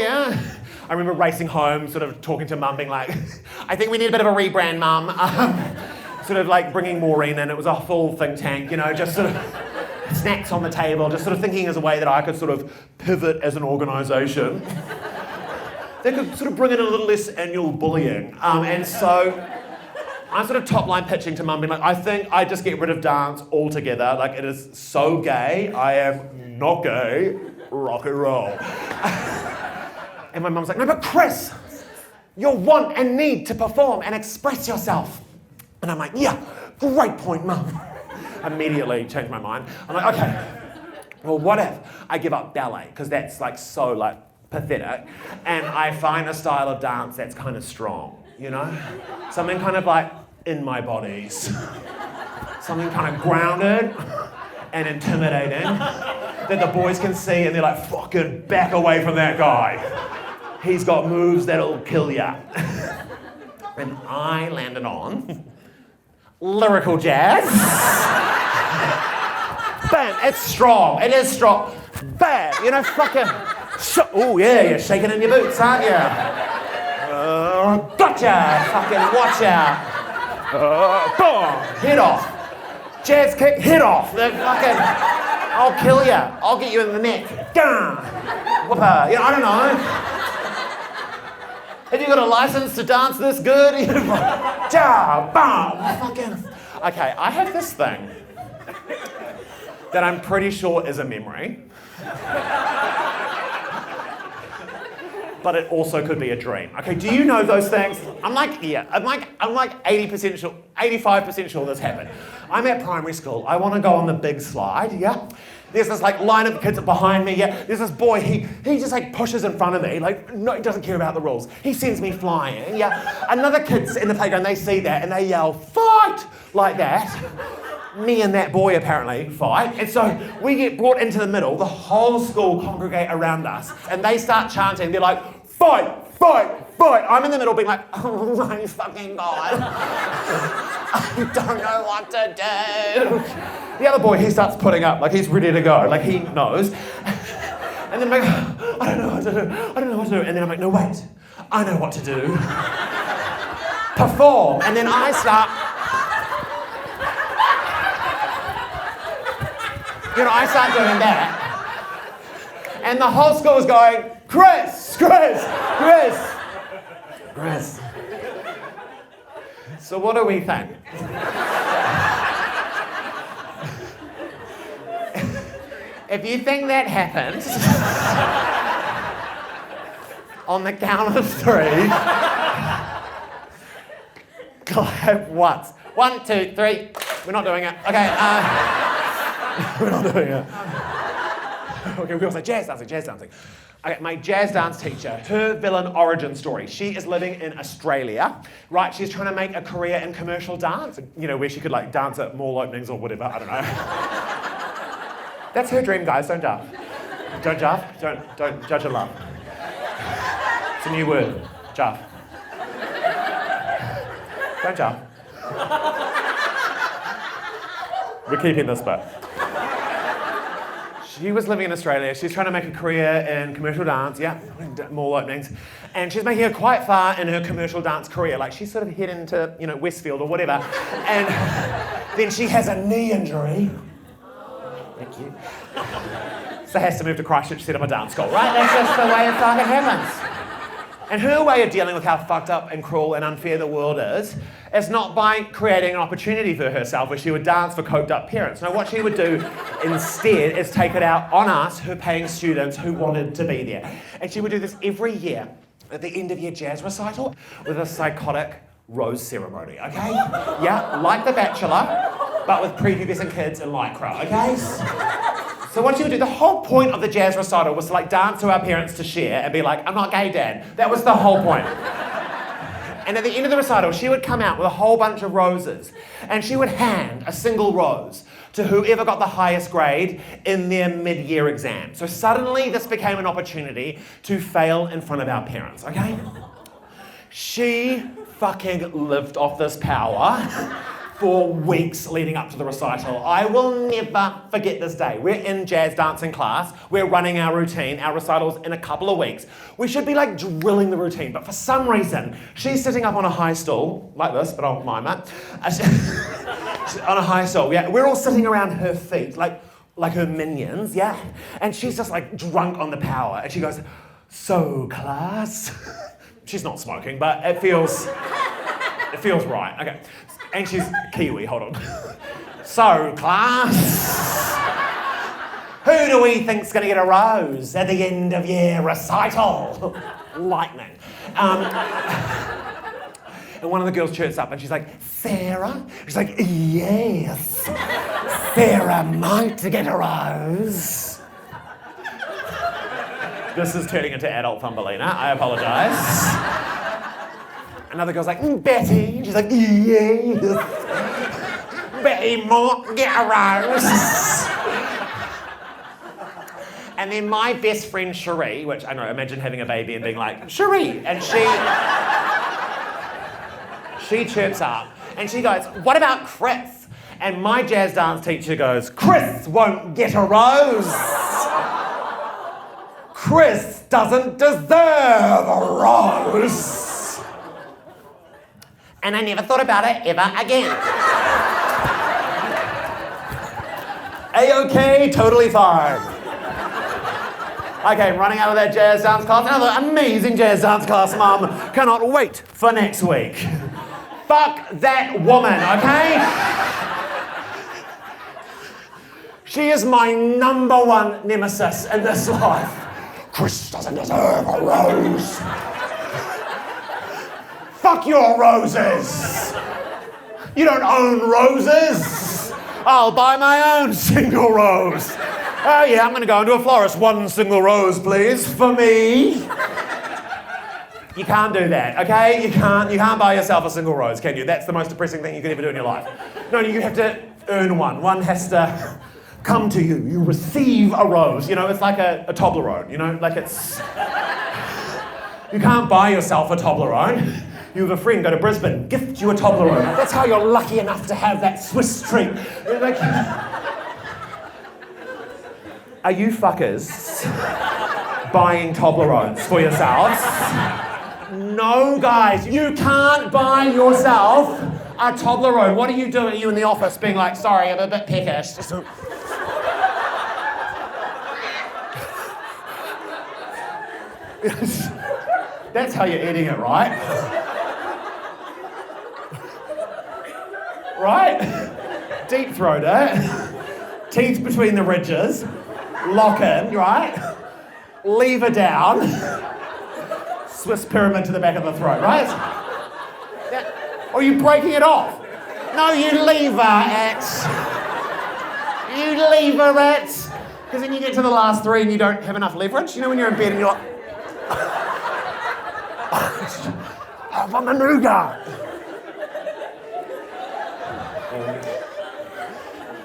I remember racing home, sort of talking to Mum, being like, I think we need a bit of a rebrand, Mum. Sort of bringing Morin in. It was a full think tank, just sort of snacks on the table, just sort of thinking as a way that I could sort of pivot as an organisation. They could sort of bring in a little less annual bullying. And so I'm sort of top line pitching to Mum, being like, I think I just get rid of dance altogether. It is so gay. I am not gay. Rock and roll. And my mum's like, no, but Chris, you want and need to perform and express yourself. And I'm like, yeah, great point, Mum. Immediately changed my mind. I'm like, okay, well, what if I give up ballet? Because that's so pathetic. And I find a style of dance that's kind of strong, Something kind of in my bodies. Something kind of grounded and intimidating that the boys can see and they're like, fucking back away from that guy. He's got moves that'll kill ya. And I landed on lyrical jazz. Bam, it's strong. It is strong. Bam, fucking... Oh, yeah, you're shaking in your boots, aren't you? Gotcha! Fucking watch out. Boom! Head off. Jazz kick, head off. They're fucking... I'll kill you. I'll get you in the neck. Gah! Whoopah. I don't know. Have you got a license to dance this good? Ja, bam, fucking... Okay, I have this thing that I'm pretty sure is a memory. but it also could be a dream. Okay, do you know those things? I'm like 80% sure, 85% sure this happened. I'm at primary school. I want to go on the big slide, yeah? There's this like line of kids behind me, yeah? There's this boy, he just like pushes in front of me, like, no, he doesn't care about the rules. He sends me flying, yeah? Another kid's in the playground, they see that and they yell, fight! Like that. Me and that boy apparently fight, and so we get brought into the middle, the whole school congregate around us, and they start chanting, they're like, fight, fight, fight. I'm in the middle being like, oh my fucking God. I don't know what to do. The other boy, he starts putting up, like he's ready to go, like he knows. And then I'm like, I don't know what to do, I don't know what to do. And then I'm like, no wait, I know what to do. Perform. And then I start, I start doing that. And the whole school is going, Chris, Chris, Chris, Chris. So what do we think? If you think that happened, on the count of 3, clap once. 1, 2, 3. We're not doing it. Okay. We're not doing it. Okay, we all say jazz dancing, jazz dancing. Okay, my jazz dance teacher, her villain origin story. She is living in Australia, right? She's trying to make a career in commercial dance, where she could like dance at mall openings or whatever, I don't know. That's her dream, guys, don't laugh. Don't laugh, don't judge a laugh. It's a new word, jaff. Don't jaff. We're keeping this bit. She was living in Australia. She's trying to make a career in commercial dance, yeah, mall openings. And she's making it quite far in her commercial dance career. Like she's sort of heading to, Westfield or whatever. And then she has a knee injury. Thank you. So has to move to Christchurch to set up a dance school, right? That's just the way it fucking happens. And her way of dealing with how fucked up and cruel and unfair the world is not by creating an opportunity for herself where she would dance for coked up parents. No, what she would do instead is take it out on us, her paying students who wanted to be there. And she would do this every year at the end of year jazz recital with a psychotic rose ceremony, okay? Yeah, like The Bachelor, but with prepubescent kids in lycra, okay? So what she would do, the whole point of the jazz recital was to like dance to our parents to share and be like, I'm not gay, Dad. That was the whole point. And at the end of the recital, she would come out with a whole bunch of roses and she would hand a single rose to whoever got the highest grade in their mid-year exam. So suddenly this became an opportunity to fail in front of our parents, okay? She fucking lived off this power for weeks leading up to the recital. I will never forget this day. We're in jazz dancing class. We're running our routine. Our recital's in a couple of weeks. We should be like drilling the routine, but for some reason, she's sitting up on a high stool, like this, but I'll mime it. On a high stool, yeah. We're all sitting around her feet, like her minions, yeah. And she's just like drunk on the power. And she goes, so class. She's not smoking, but it feels right. Okay. And she's Kiwi, hold on. So, class, who do we think's gonna get a rose at the end of year recital? Lightning. And one of the girls chirps up and she's like, Sarah? She's like, yes, Sarah might get a rose. This is turning into adult Thumbelina, I apologise. Another girl's like, Betty. She's like, yes. Betty might get a rose. And then my best friend Cherie, which I know, imagine having a baby and being like, Cherie. And she chirps up and she goes, what about Chris? And my jazz dance teacher goes, Chris won't get a rose. Chris doesn't deserve a rose. And I never thought about it ever again. A-okay, totally fine. Okay, running out of that jazz dance class. Another amazing jazz dance class, Mum. Cannot wait for next week. Fuck that woman, okay? She is my #1 nemesis in this life. Chris doesn't deserve a rose. Fuck your roses. You don't own roses. I'll buy my own single rose. Oh yeah, I'm gonna go into a florist. One single rose, please, for me. You can't do that, okay? You can't buy yourself a single rose, can you? That's the most depressing thing you could ever do in your life. No, you have to earn one. One has to come to you. You receive a rose. You know, it's like a Toblerone, you know? Like it's... You can't buy yourself a Toblerone. You have a friend go to Brisbane, gift you a Toblerone. That's how you're lucky enough to have that Swiss treat. Like... Are you fuckers buying Toblerones for yourselves? No, guys, you can't buy yourself a Toblerone. What are you doing? Are you in the office being like, sorry, I'm a bit peckish? That's how you're eating it, right? Right? Deep throat it. Teeth between the ridges. Lock in, right? Lever down. Swiss pyramid to the back of the throat, right? Or are you breaking it off? No, you lever it. You lever it. Because then you get to the last three and you don't have enough leverage. You know when you're in bed and you're like... I want a nougat.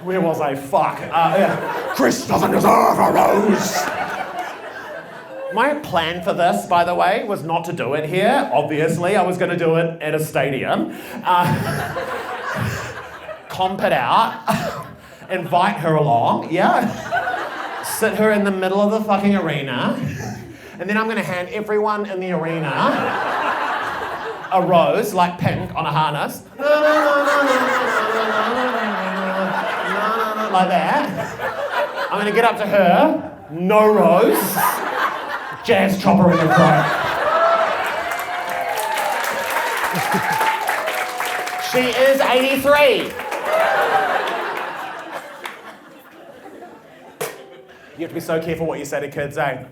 Where was I? Fuck. Yeah. Chris doesn't deserve a rose. My plan for this, by the way, was not to do it here. Obviously, I was going to do it at a stadium. Comp it out. Invite her along, yeah? Sit her in the middle of the fucking arena. And then I'm going to hand everyone in the arena a rose, like pink, on a harness. Like that. I'm going to get up to her, no rose. Jazz chopper in the throat. She is 83. You have to be so careful what you say to kids, eh?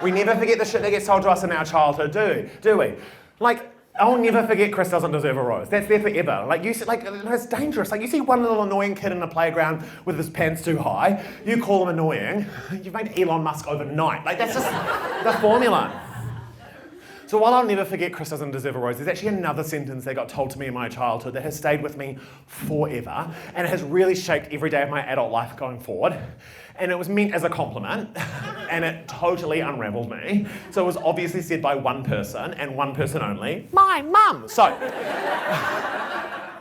We never forget the shit that gets told to us in our childhood, do we? Like, I'll never forget Chris doesn't deserve a rose. That's there forever. Like, you see, like, it's dangerous. Like, you see one little annoying kid in a playground with his pants too high, you call him annoying, you've made Elon Musk overnight. Like, that's just the formula. So while I'll never forget Chris doesn't deserve a rose, there's actually another sentence that got told to me in my childhood that has stayed with me forever, and it has really shaped every day of my adult life going forward. And it was meant as a compliment, and it totally unraveled me. So it was obviously said by one person, and one person only, my mum. So,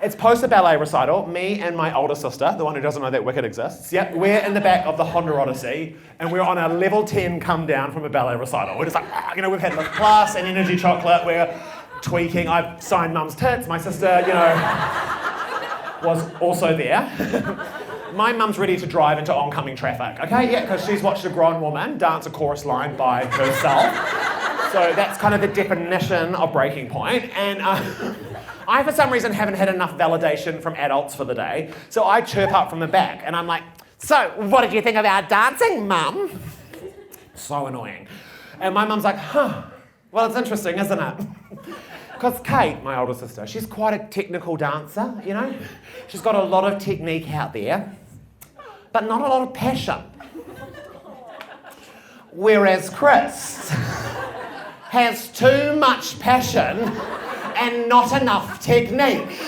it's post a ballet recital, me and my older sister, the one who doesn't know that Wicked exists, yep, we're in the back of the Honda Odyssey, and we're on a level 10 come down from a ballet recital. We're just like, you know, we've had lip plus and energy chocolate, we're tweaking, I've signed mum's tits, my sister, you know, was also there. My mum's ready to drive into oncoming traffic, okay? Yeah, because she's watched a grown woman dance a chorus line by herself. So that's kind of the definition of breaking point. And I, for some reason, haven't had enough validation from adults for the day. So I chirp up from the back and I'm like, so what did you think of our dancing, mum? So annoying. And my mum's like, huh, well, it's interesting, isn't it? Because Kate, my older sister, she's quite a technical dancer, you know? She's got a lot of technique out there, but not a lot of passion. Whereas Chris has too much passion and not enough technique.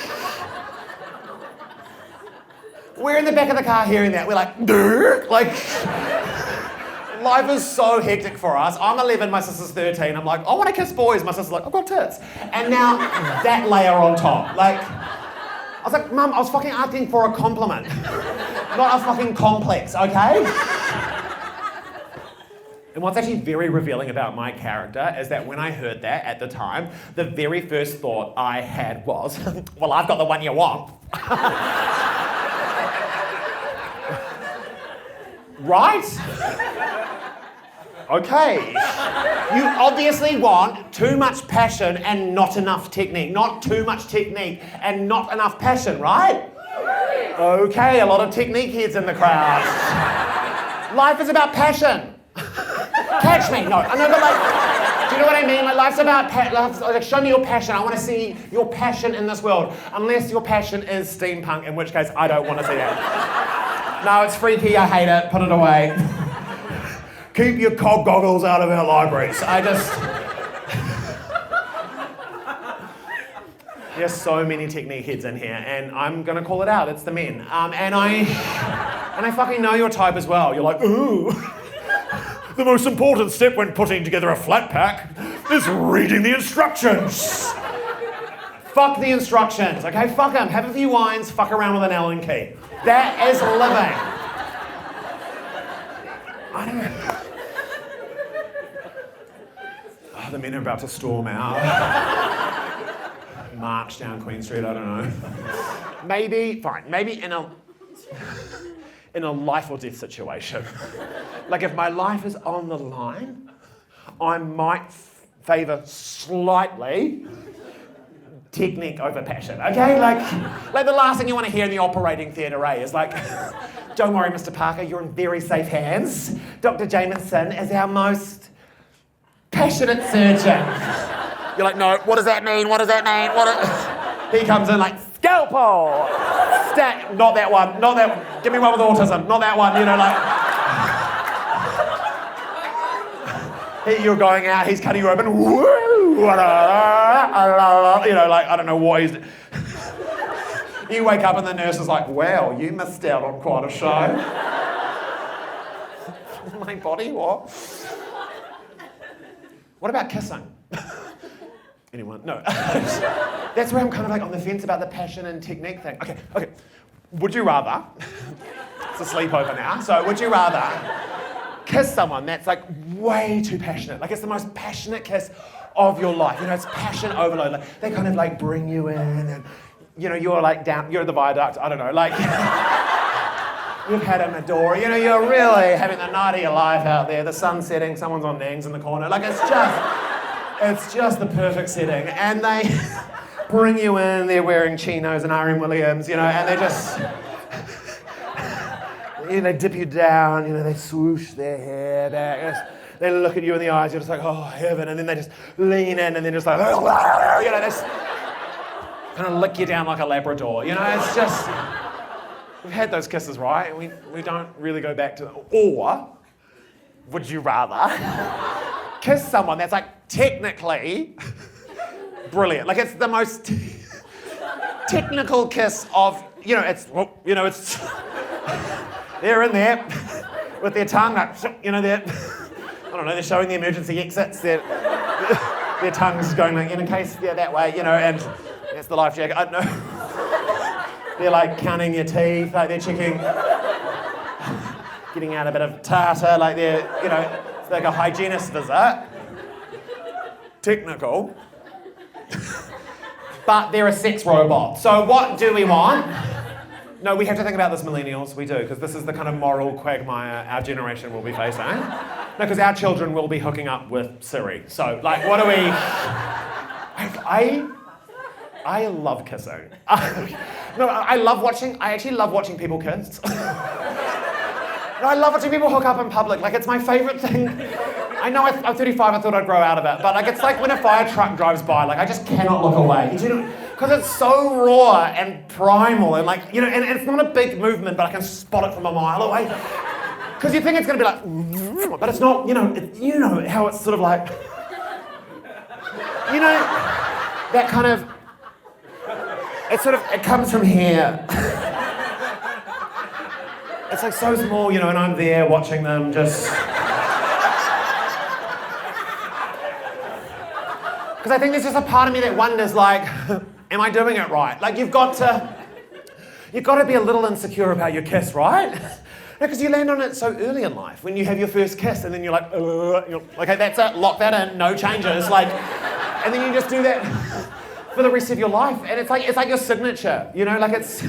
We're in the back of the car hearing that, we're like, Durr! Like, life is so hectic for us. I'm 11, my sister's 13. I'm like, I want to kiss boys. My sister's like, I've got tits. And now that layer on top. Like, I was like, Mum, I was fucking asking for a compliment. Not a fucking complex, okay? And what's actually very revealing about my character is that when I heard that at the time, the very first thought I had was, well, I've got the one you want. Right? Okay. You obviously want too much passion and not enough technique. Not too much technique and not enough passion, right? Okay, a lot of technique heads in the crowd. Life is about passion. Catch me. No, but like, do you know what I mean? Like, life's about like, show me your passion. I want to see your passion in this world. Unless your passion is steampunk, in which case I don't want to see that. No, it's freaky. I hate it. Put it away. Keep your cog goggles out of our libraries. There's so many technique heads in here, and I'm gonna call it out. It's the men, and I fucking know your type as well. You're like, ooh. The most important step when putting together a flat pack is reading the instructions. Fuck the instructions, okay? Fuck them. Have a few wines. Fuck around with an Allen key. That is living. I don't know. Oh, the men are about to storm out. March down Queen Street, I don't know. Maybe in a life or death situation. Like if my life is on the line, I might favour slightly technique over passion, okay? Like the last thing you want to hear in the operating theatre, is like, don't worry, Mr. Parker, you're in very safe hands. Dr. Jameson is our most passionate surgeon. You're like, no, what does that mean? What does that mean? He comes in like, scalpel! Not that one, not that one. Give me one with autism, not that one, you know, like. You're going out, he's cutting you open, woo, you know, like, I don't know what he's. You wake up and the nurse is like, wow, you missed out on quite a show. My body, what? What about kissing? Anyone? No. That's where I'm kind of like on the fence about the passion and technique thing. Okay. Would you rather, it's a sleepover now, so would you rather kiss someone that's like way too passionate, like it's the most passionate kiss of your life, you know, it's passion overload, like they kind of like bring you in and, you know, you're like down, you're at the viaduct, I don't know, like, you've had them a door, you know, you're really having the night of your life out there, the sun's setting, someone's on nangs in the corner, like it's just the perfect setting, and they bring you in, they're wearing chinos and R.M. Williams, you know, and they just, you know, they dip you down, you know, they swoosh their hair back, they look at you in the eyes, you're just like, oh, heaven, and then they just lean in, and then just like, you know, they just kind of lick you down like a Labrador, you know, it's just, we've had those kisses, right? We don't really go back to them. Or, would you rather kiss someone that's like technically brilliant. Like it's the most technical kiss of, you know, it's they're in there with their tongue, like, you know, they're showing the emergency exits, their tongue's going like, in case they're that way, you know, and that's the life jacket, I don't know. They're like counting your teeth, like they're checking, getting out a bit of tartar, like they're, you know, it's like a hygienist visit. Technical. But they're a sex robot. So what do we want? No, we have to think about this, millennials. We do, because this is the kind of moral quagmire our generation will be facing. No, because our children will be hooking up with Siri. So, like, what do we... I love kissing. No, I actually love watching people kiss. No, I love watching people hook up in public. Like, it's my favourite thing. I know I'm 35, I thought I'd grow out of it, but like it's like when a fire truck drives by, like I just cannot look away. You know, because it's so raw and primal and like, you know, and it's not a big movement, but I can spot it from a mile away. Because you think it's going to be like, but it's not, you know how it's sort of like, you know, that kind of, it comes from here. It's like so small, you know, and I'm there watching them just... Because I think there's just a part of me that wonders, like, am I doing it right? Like, you've got to be a little insecure about your kiss, right? Because you land on it so early in life, when you have your first kiss, and then you're like, okay, that's it, lock that in, no changes, like, and then you just do that for the rest of your life, and it's like your signature, you know, like it's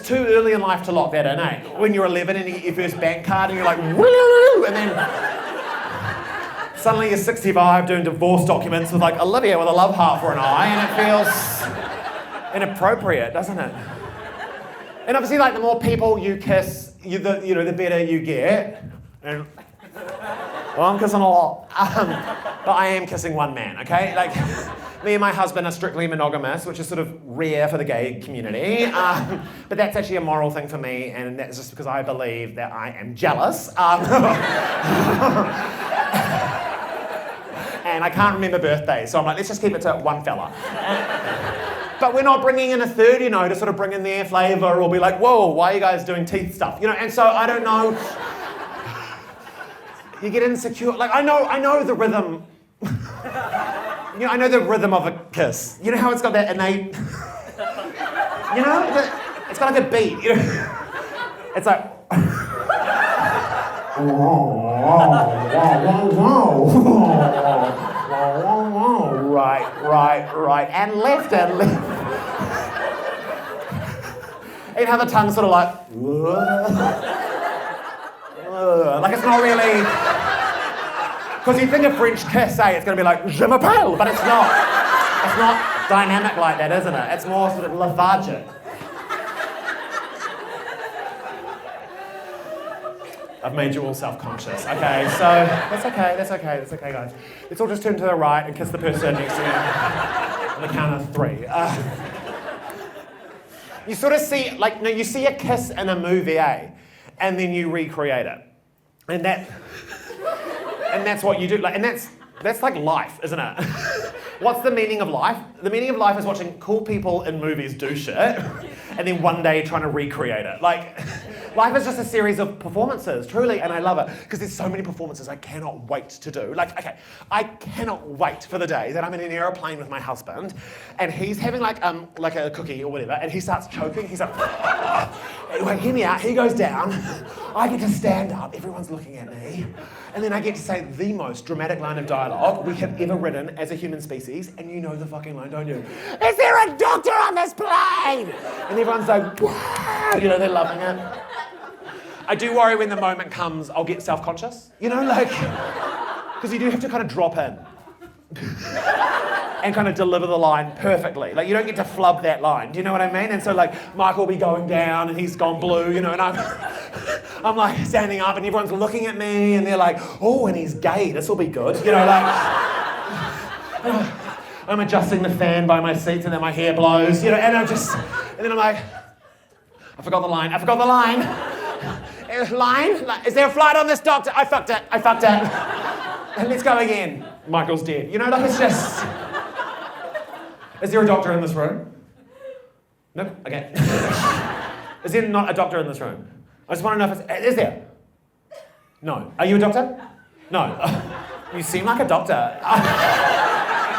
too early in life to lock that in, eh? When you're 11 and you get your first bank card, and you're like, woo, and then suddenly you're 65 doing divorce documents with like Olivia with a love heart for an eye, and it feels inappropriate, doesn't it? And obviously, like the more people you kiss, the better you get. And Well, I'm kissing a lot. But I am kissing one man, okay? Like, me and my husband are strictly monogamous, which is sort of rare for the gay community. But that's actually a moral thing for me, and that's just because I believe that I am jealous. And I can't remember birthdays, so I'm like, let's just keep it to one fella. But we're not bringing in a third, to sort of bring in their flavour or be like, whoa, why are you guys doing teeth stuff? And so I don't know. You get insecure. Like, I know the rhythm. I know the rhythm of a kiss. You know how it's got that innate, it's got like a beat. It's like, right, and left. And how the tongue's sort of like it's not really. Because you think a French kiss, it's going to be like, je m'appelle, but it's not. It's not dynamic like that, isn't it? It's more sort of lethargic. I've made you all self-conscious. Okay, so that's okay, guys. Let's all just turn to the right and kiss the person next to you on the count of 3. You sort of see, you see a kiss in a movie, and then you recreate it. And that's what you do. And that's like life, isn't it? What's the meaning of life? The meaning of life is watching cool people in movies do shit, and then one day trying to recreate it. Life is just a series of performances, truly, and I love it, because there's so many performances I cannot wait to do. I cannot wait for the day that I'm in an aeroplane with my husband, and he's having like a cookie or whatever, and he starts choking. He's like, anyway, hear me out. He goes down. I get to stand up. Everyone's looking at me. And then I get to say the most dramatic line of dialogue we have ever written as a human species, and you know the fucking line, don't you? Is there a doctor on this plane? And everyone's like, wow, they're loving it. I do worry when the moment comes, I'll get self-conscious, because you do have to kind of drop in and kind of deliver the line perfectly. You don't get to flub that line, do you know what I mean? And so Michael will be going down and he's gone blue, and I'm like standing up and everyone's looking at me and they're like, oh, and he's gay, this will be good, I'm adjusting the fan by my seat and then my hair blows, and then I'm like, I forgot the line. Line? Is there a flight on this doctor? I fucked it. And let's go again. Michael's dead. It's just... Is there a doctor in this room? No? Okay. Is there not a doctor in this room? I just want to know if it's... Is there? No. Are you a doctor? No. You seem like a doctor.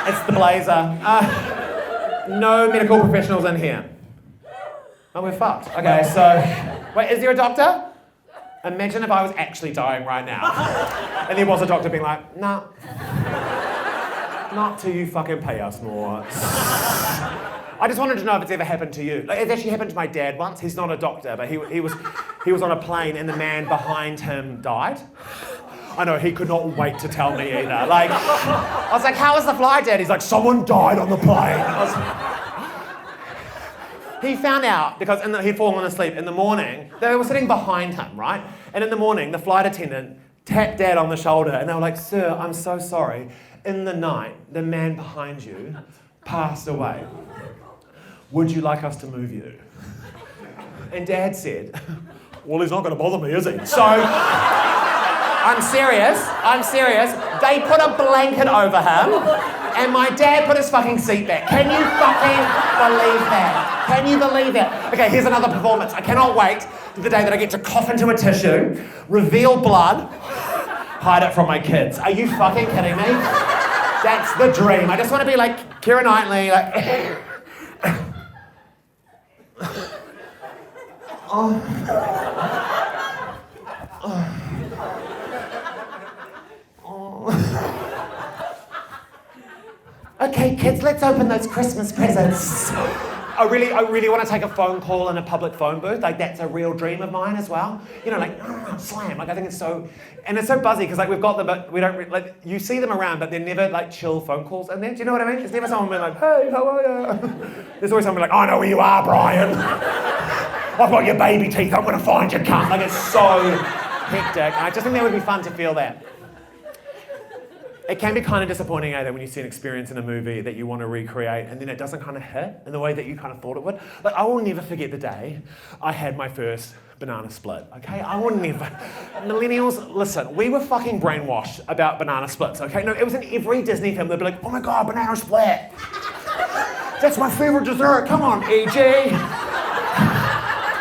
It's the blazer. No medical professionals in here. Oh, we're fucked. Okay, so... Wait, is there a doctor? Imagine if I was actually dying right now. And there was a doctor being like, nah. Not till you fucking pay us more. I just wanted to know if it's ever happened to you. It actually happened to my dad once. He's not a doctor, but he was on a plane and the man behind him died. I know, he could not wait to tell me either. I was like, how was the flight, Dad? He's like, someone died on the plane. He found out because he'd fallen asleep in the morning. They were sitting behind him, right? And in the morning, the flight attendant tapped Dad on the shoulder and they were like, sir, I'm so sorry. In the night, the man behind you passed away. Would you like us to move you? And Dad said, well, he's not going to bother me, is he? So, I'm serious. They put a blanket over him and my dad put his fucking seat back. Can you fucking believe that? Can you believe that? Okay, here's another performance. I cannot wait to the day that I get to cough into a tissue, reveal blood, hide it from my kids. Are you fucking kidding me? That's the dream. I just want to be like Keira Knightley, Okay, kids, let's open those Christmas presents. I really want to take a phone call in a public phone booth. That's a real dream of mine as well. Slam. I think it's so... And it's so buzzy, because we've got them, but we don't... you see them around, but they're never, chill phone calls in there. Do you know what I mean? There's never someone being like, hey, how are you? There's always someone like, I know where you are, Brian. I've got your baby teeth. I'm going to find your cunt. It's so hectic. I just think that would be fun to feel that. It can be kind of disappointing either when you see an experience in a movie that you want to recreate and then it doesn't kind of hit in the way that you kind of thought it would. Like, I will never forget the day I had my first banana split, okay? I will never. Millennials, listen, we were fucking brainwashed about banana splits, okay? No, it was in every Disney film. They'd be like, oh my God, banana split. That's my favorite dessert. Come on, AJ.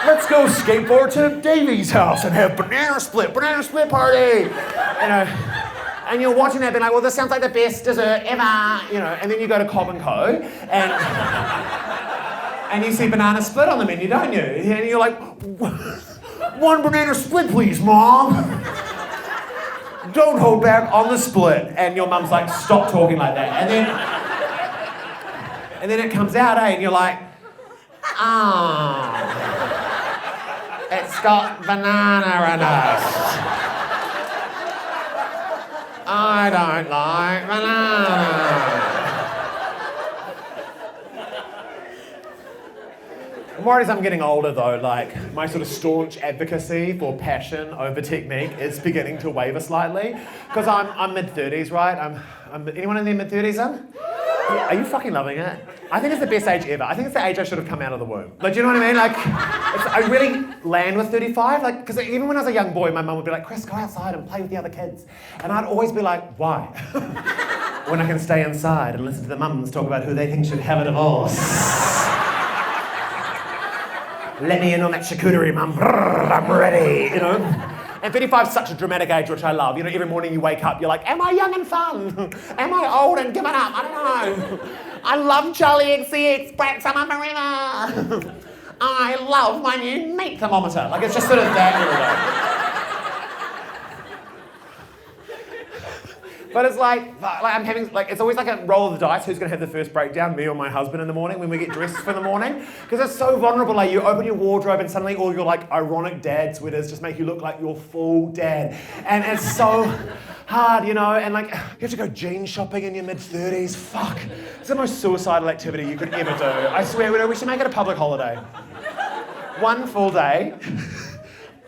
Let's go skateboard to Davey's house and have banana split party. You know, and you're watching that being like, well, this sounds like the best dessert ever, you know, and then you go to Cobb & Co. and you see banana split on the menu, don't you? And you're like, one banana split, please, Mom. Don't hold back on the split. And your mum's like, stop talking like that. And then it comes out, and you're like, it's got banana in it. I don't like banana. More as I'm getting older though, like my sort of staunch advocacy for passion over technique is beginning to waver slightly. Because I'm mid-30s, right? I'm anyone in their mid-30s? Are you fucking loving it? I think it's the best age ever. I think it's the age I should have come out of the womb. Like, do you know what I mean? Like, I really land with 35. Like, because even when I was a young boy, my mum would be like, Chris, go outside and play with the other kids. And I'd always be like, why? When I can stay inside and listen to the mums talk about who they think should have a divorce. Let me in on that charcuterie, mum. I'm ready, you know? And 35 is such a dramatic age, which I love. You know, every morning you wake up, you're like, am I young and fun? Am I old and given up? I don't know. I love Charlie XCX, Black Summer Forever. I love my new meat thermometer. Like, it's just sort of that every day. But it's like I'm having, like, it's always like a roll of the dice. Who's gonna have the first breakdown, me or my husband in the morning when we get dressed for the morning? Because it's so vulnerable. Like, you open your wardrobe and suddenly all your like ironic dad sweaters just make you look like your full dad. And it's so hard, you know? And like, you have to go jean shopping in your mid-30s. Fuck. It's the most suicidal activity you could ever do. I swear, we should make it a public holiday. One full day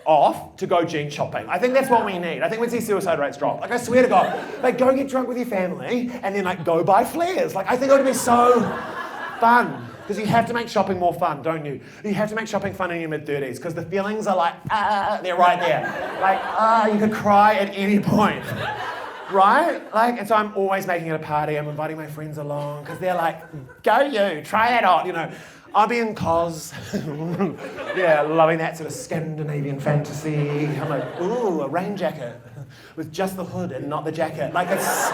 off to go jean shopping. I think that's what we need. I think we'd see suicide rates drop. Like, I swear to God, like, go get drunk with your family and then like go buy flares. Like, I think it would be so fun. Because you have to make shopping more fun, don't you? You have to make shopping fun in your mid-30s because the feelings are like, they're right there. Like, you could cry at any point. Right? Like, and so I'm always making it a party. I'm inviting my friends along because they're like, go you, try that on, you know. I'll be in cos. Yeah, loving that sort of Scandinavian fantasy. I'm like, ooh, a rain jacket with just the hood and not the jacket. Like, it's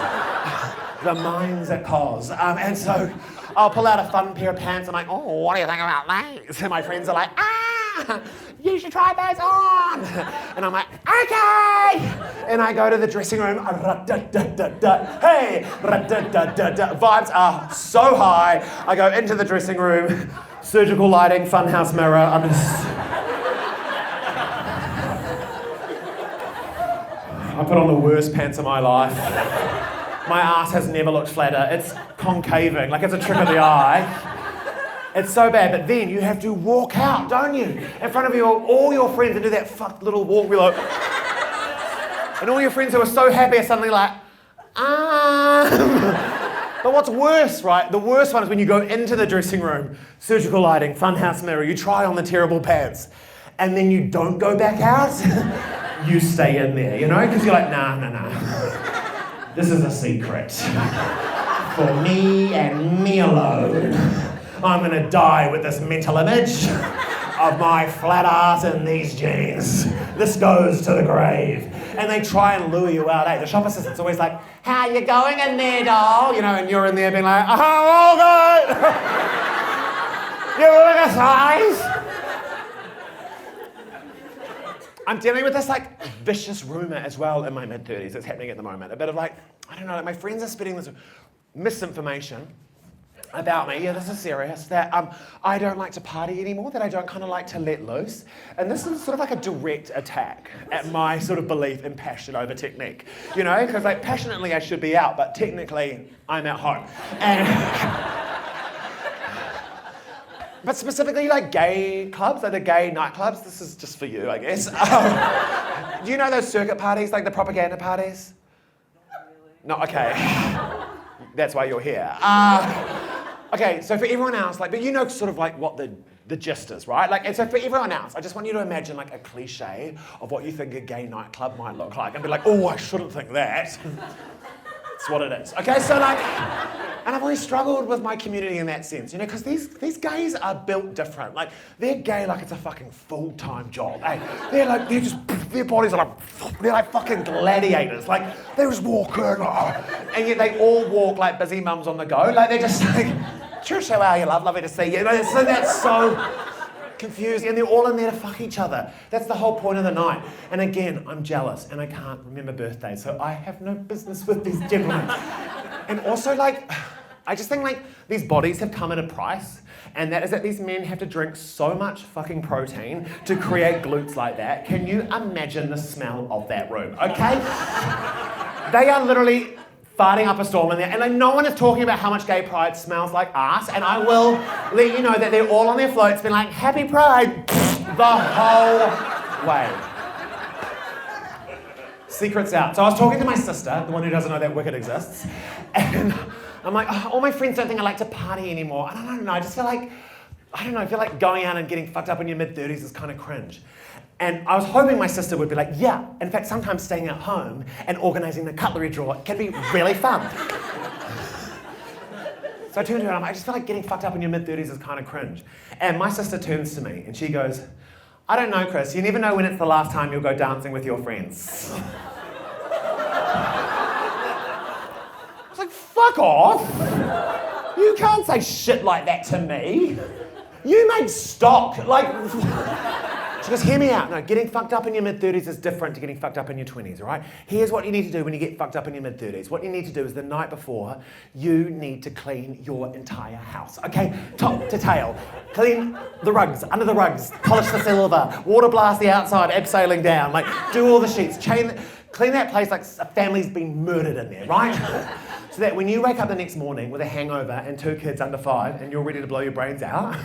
the minds at cos. And so I'll pull out a fun pair of pants. I'm like, oh, what do you think about these? And my friends are like, you should try those on. And I'm like, okay. And I go to the dressing room. Hey, vibes are so high. I go into the dressing room. Surgical lighting, funhouse mirror. I'm just... I put on the worst pants of my life. My ass has never looked flatter. It's concaving, like it's a trick of the eye. It's so bad, but then you have to walk out, don't you? In front of all your friends and do that fucked little walk where like... And all your friends who are so happy are suddenly like, But what's worse, right? The worst one is when you go into the dressing room, surgical lighting, funhouse mirror, you try on the terrible pants, and then you don't go back out. You stay in there, you know? Because you're like, nah. This is a secret. For me and me alone. I'm gonna die with this mental image of my flat ass in these jeans. This goes to the grave. And they try and lure you out, eh? The shop assistant's always like, how you going in there, doll? You know, and you're in there being like, oh, all good. You're a size. I'm dealing with this like vicious rumor as well in my mid-30s that's happening at the moment. A bit of like, I don't know, like my friends are spitting this misinformation about me, yeah, this is serious, that I don't like to party anymore, that I don't kind of like to let loose. And this is sort of like a direct attack at my sort of belief in passion over technique. You know, because like passionately I should be out, but technically I'm at home. And but specifically like gay clubs, like the gay nightclubs, this is just for you, I guess. Do you know those circuit parties, like the propaganda parties? No, okay. That's why you're here. Okay, so for everyone else, like, but you know sort of like what the gist is, right? Like, and so for everyone else, I just want you to imagine like a cliche of what you think a gay nightclub might look like and be like, oh, I shouldn't think that. It's what it is. Okay, so like, and I've always struggled with my community in that sense, you know, because these gays are built different. Like, they're gay like it's a fucking full-time job. Hey, their bodies are like, they're like fucking gladiators. Like, they just walk in, and yet they all walk like busy mums on the go. Like, they're just like, sure, how are you, love? Lovely to see you. You know, so that's so confused, and they're all in there to fuck each other. That's the whole point of the night. And again, I'm jealous, and I can't remember birthdays, so I have no business with these gentlemen. And also, like, I just think, like, these bodies have come at a price, and that is that these men have to drink so much fucking protein to create glutes like that. Can you imagine the smell of that room, okay? They are literally farting up a storm in there, and like, no one is talking about how much gay pride smells like ass, and I will let you know that they're all on their floats being like, happy pride, the whole way. Secret's out. So I was talking to my sister, the one who doesn't know that Wicked exists, and I'm like, oh, all my friends don't think I like to party anymore. I don't know, I just feel like, I feel like going out and getting fucked up in your mid-30s is kind of cringe. And I was hoping my sister would be like, yeah, in fact, sometimes staying at home and organising the cutlery drawer can be really fun. So I turned to her and I'm like, I just feel like getting fucked up in your mid-30s is kind of cringe. And my sister turns to me and she goes, I don't know, Chris, you never know when it's the last time you'll go dancing with your friends. I was like, fuck off. You can't say shit like that to me. You made stock, like... She goes, hear me out. No, getting fucked up in your mid-30s is different to getting fucked up in your 20s, all right? Here's what you need to do when you get fucked up in your mid-30s. What you need to do is the night before, you need to clean your entire house, okay? Top to tail. Clean the rugs, under the rugs, polish the silver, water blast the outside, abseiling down, like, do all the sheets, clean that place like a family's been murdered in there, right? So that when you wake up the next morning with a hangover and 2 kids under 5 and you're ready to blow your brains out,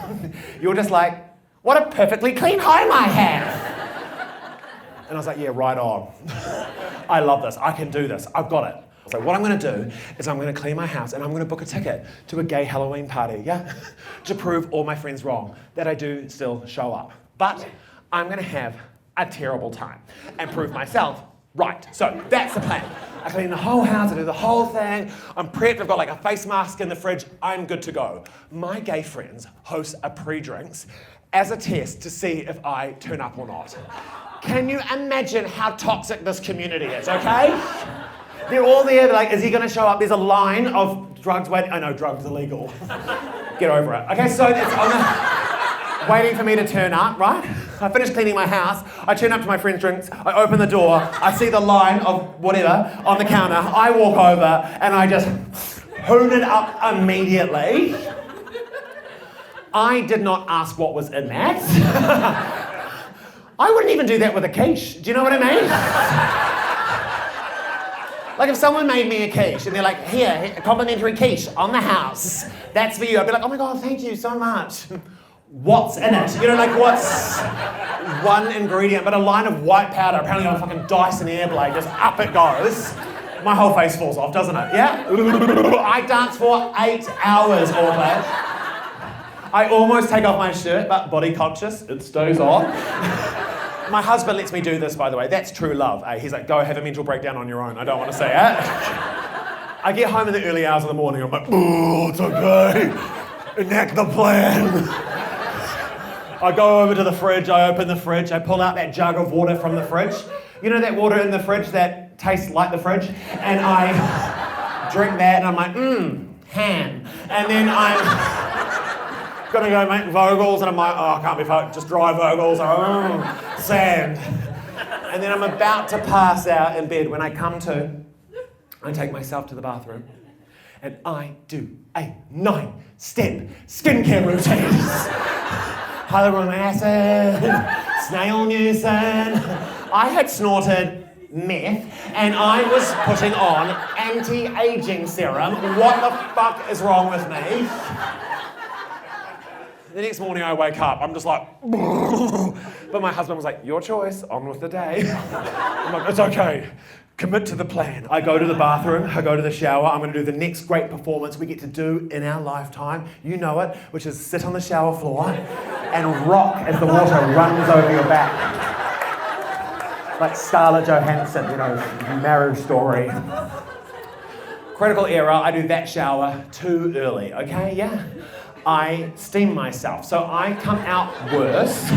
you're just like, what a perfectly clean home I have. And I was like, yeah, right on. I love this. I can do this. I've got it. So what I'm going to do is I'm going to clean my house and I'm going to book a ticket to a gay Halloween party, yeah? To prove all my friends wrong, that I do still show up. But I'm going to have a terrible time and prove myself right. So that's the plan. I clean the whole house, I do the whole thing. I'm prepped, I've got like a face mask in the fridge. I'm good to go. My gay friends host a pre-drinks as a test to see if I turn up or not. Can you imagine how toxic this community is, okay? They're all there, like, is he gonna show up? There's a line of drugs waiting. I know, drugs are illegal. Get over it. Okay, so it's waiting for me to turn up, right? I finish cleaning my house, I turn up to my friend's drinks, I open the door, I see the line of whatever on the counter, I walk over and I just hoon it up immediately. I did not ask what was in that. I wouldn't even do that with a quiche. Do you know what I mean? Like if someone made me a quiche and they're like, here, a complimentary quiche on the house, that's for you. I'd be like, oh my God, thank you so much. What's in it? You know, like what's one ingredient, but a line of white powder, apparently on a fucking Dyson Airblade, just up it goes. My whole face falls off, doesn't it? Yeah? I dance for 8 hours all day. I almost take off my shirt, but body conscious, it stays on. My husband lets me do this, by the way. That's true love. He's like, go have a mental breakdown on your own. I don't want to say it. I get home in the early hours of the morning. I'm like, oh, it's okay. Enact the plan. I go over to the fridge. I open the fridge. I pull out that jug of water from the fridge. You know that water in the fridge that tastes like the fridge? And I drink that and I'm like, ham. And then I'm gonna go make Vogels and I'm like, oh, I can't be fucked, just dry Vogels, sand. And then I'm about to pass out in bed. When I come to, I take myself to the bathroom and I do a 9-step skincare routine. Hyaluronic acid, snail mucin. I had snorted meth and I was putting on anti-aging serum. What the fuck is wrong with me? The next morning I wake up, I'm just like, but my husband was like, your choice, on with the day. I'm like, it's okay. commit to the plan. I go to the bathroom, I go to the shower, I'm going to do the next great performance we get to do in our lifetime, you know it, which is sit on the shower floor and rock as the water runs over your back. Like Scarlett Johansson, you know, Marriage Story. Critical error, I do that shower too early, okay, yeah? I steam myself, so I come out worse.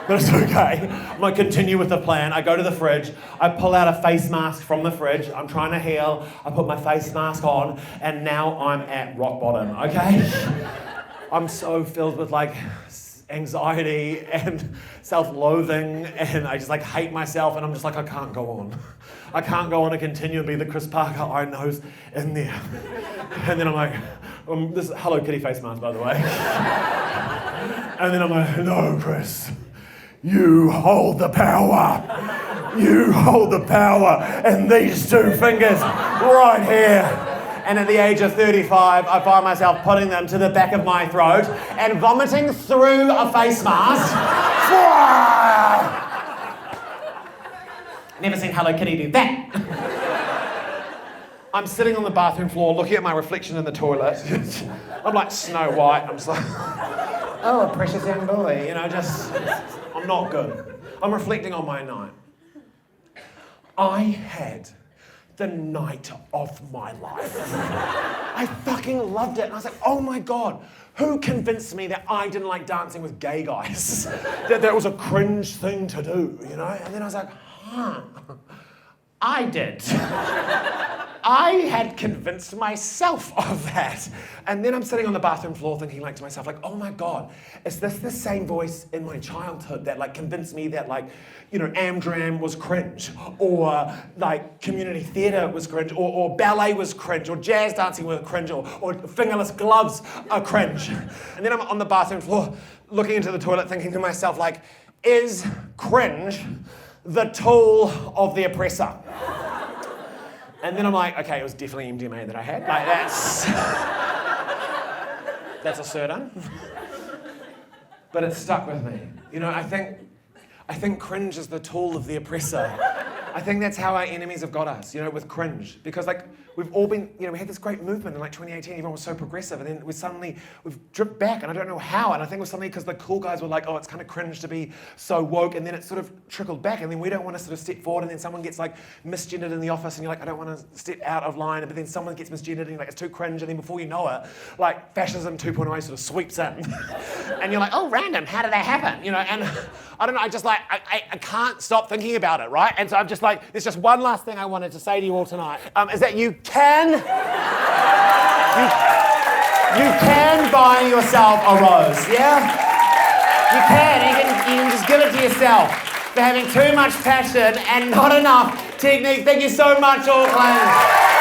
But it's okay. I'm gonna continue with the plan. I go to the fridge, I pull out a face mask from the fridge, I'm trying to heal, I put my face mask on, and now I'm at rock bottom, okay? I'm so filled with like anxiety and self-loathing, and I just like hate myself, and I'm just like, I can't go on. I can't go on and continue and be the Chris Parker eye nose in there. And then I'm like, this is Hello Kitty face mask, by the way. And then I'm like, no, Chris. You hold the power. You hold the power. And these two fingers right here. And at the age of 35, I find myself putting them to the back of my throat and vomiting through a face mask. Never seen Hello Kitty do that. I'm sitting on the bathroom floor looking at my reflection in the toilet. I'm like Snow White. I'm just like, oh, a precious young boy. You know, I'm not good. I'm reflecting on my night. I had the night of my life. I fucking loved it. And I was like, oh my God, who convinced me that I didn't like dancing with gay guys? that was a cringe thing to do, you know? And then I was like, I did. I had convinced myself of that. And then I'm sitting on the bathroom floor thinking like to myself, like, oh my God, is this the same voice in my childhood that like convinced me that like, you know, Amdram was cringe, or like community theatre was cringe, or ballet was cringe, or jazz dancing was cringe, or fingerless gloves are cringe. And then I'm on the bathroom floor looking into the toilet thinking to myself like, is cringe the tool of the oppressor? And then I'm like, okay, it was definitely MDMA that I had. Like that's a certain. But it stuck with me. You know, I think cringe is the tool of the oppressor. I think that's how our enemies have got us, you know, with cringe. Because like, we've all been, you know, we had this great movement in like 2018, everyone was so progressive, and then we've dripped back, and I don't know how, and I think it was suddenly because the cool guys were like, oh, it's kind of cringe to be so woke, and then it sort of trickled back, and then we don't want to sort of step forward, and then someone gets like misgendered in the office, and you're like, I don't want to step out of line, but then someone gets misgendered, and you're like, it's too cringe, and then before you know it, like fascism 2.0 sort of sweeps in. And you're like, oh, random, how did that happen? You know, and I don't know, I just like, I can't stop thinking about it, right? And so I'm just like, there's just one last thing I wanted to say to you all tonight, is that you can buy yourself a rose, yeah? You can just give it to yourself for having too much passion and not enough technique. Thank you so much, Auckland.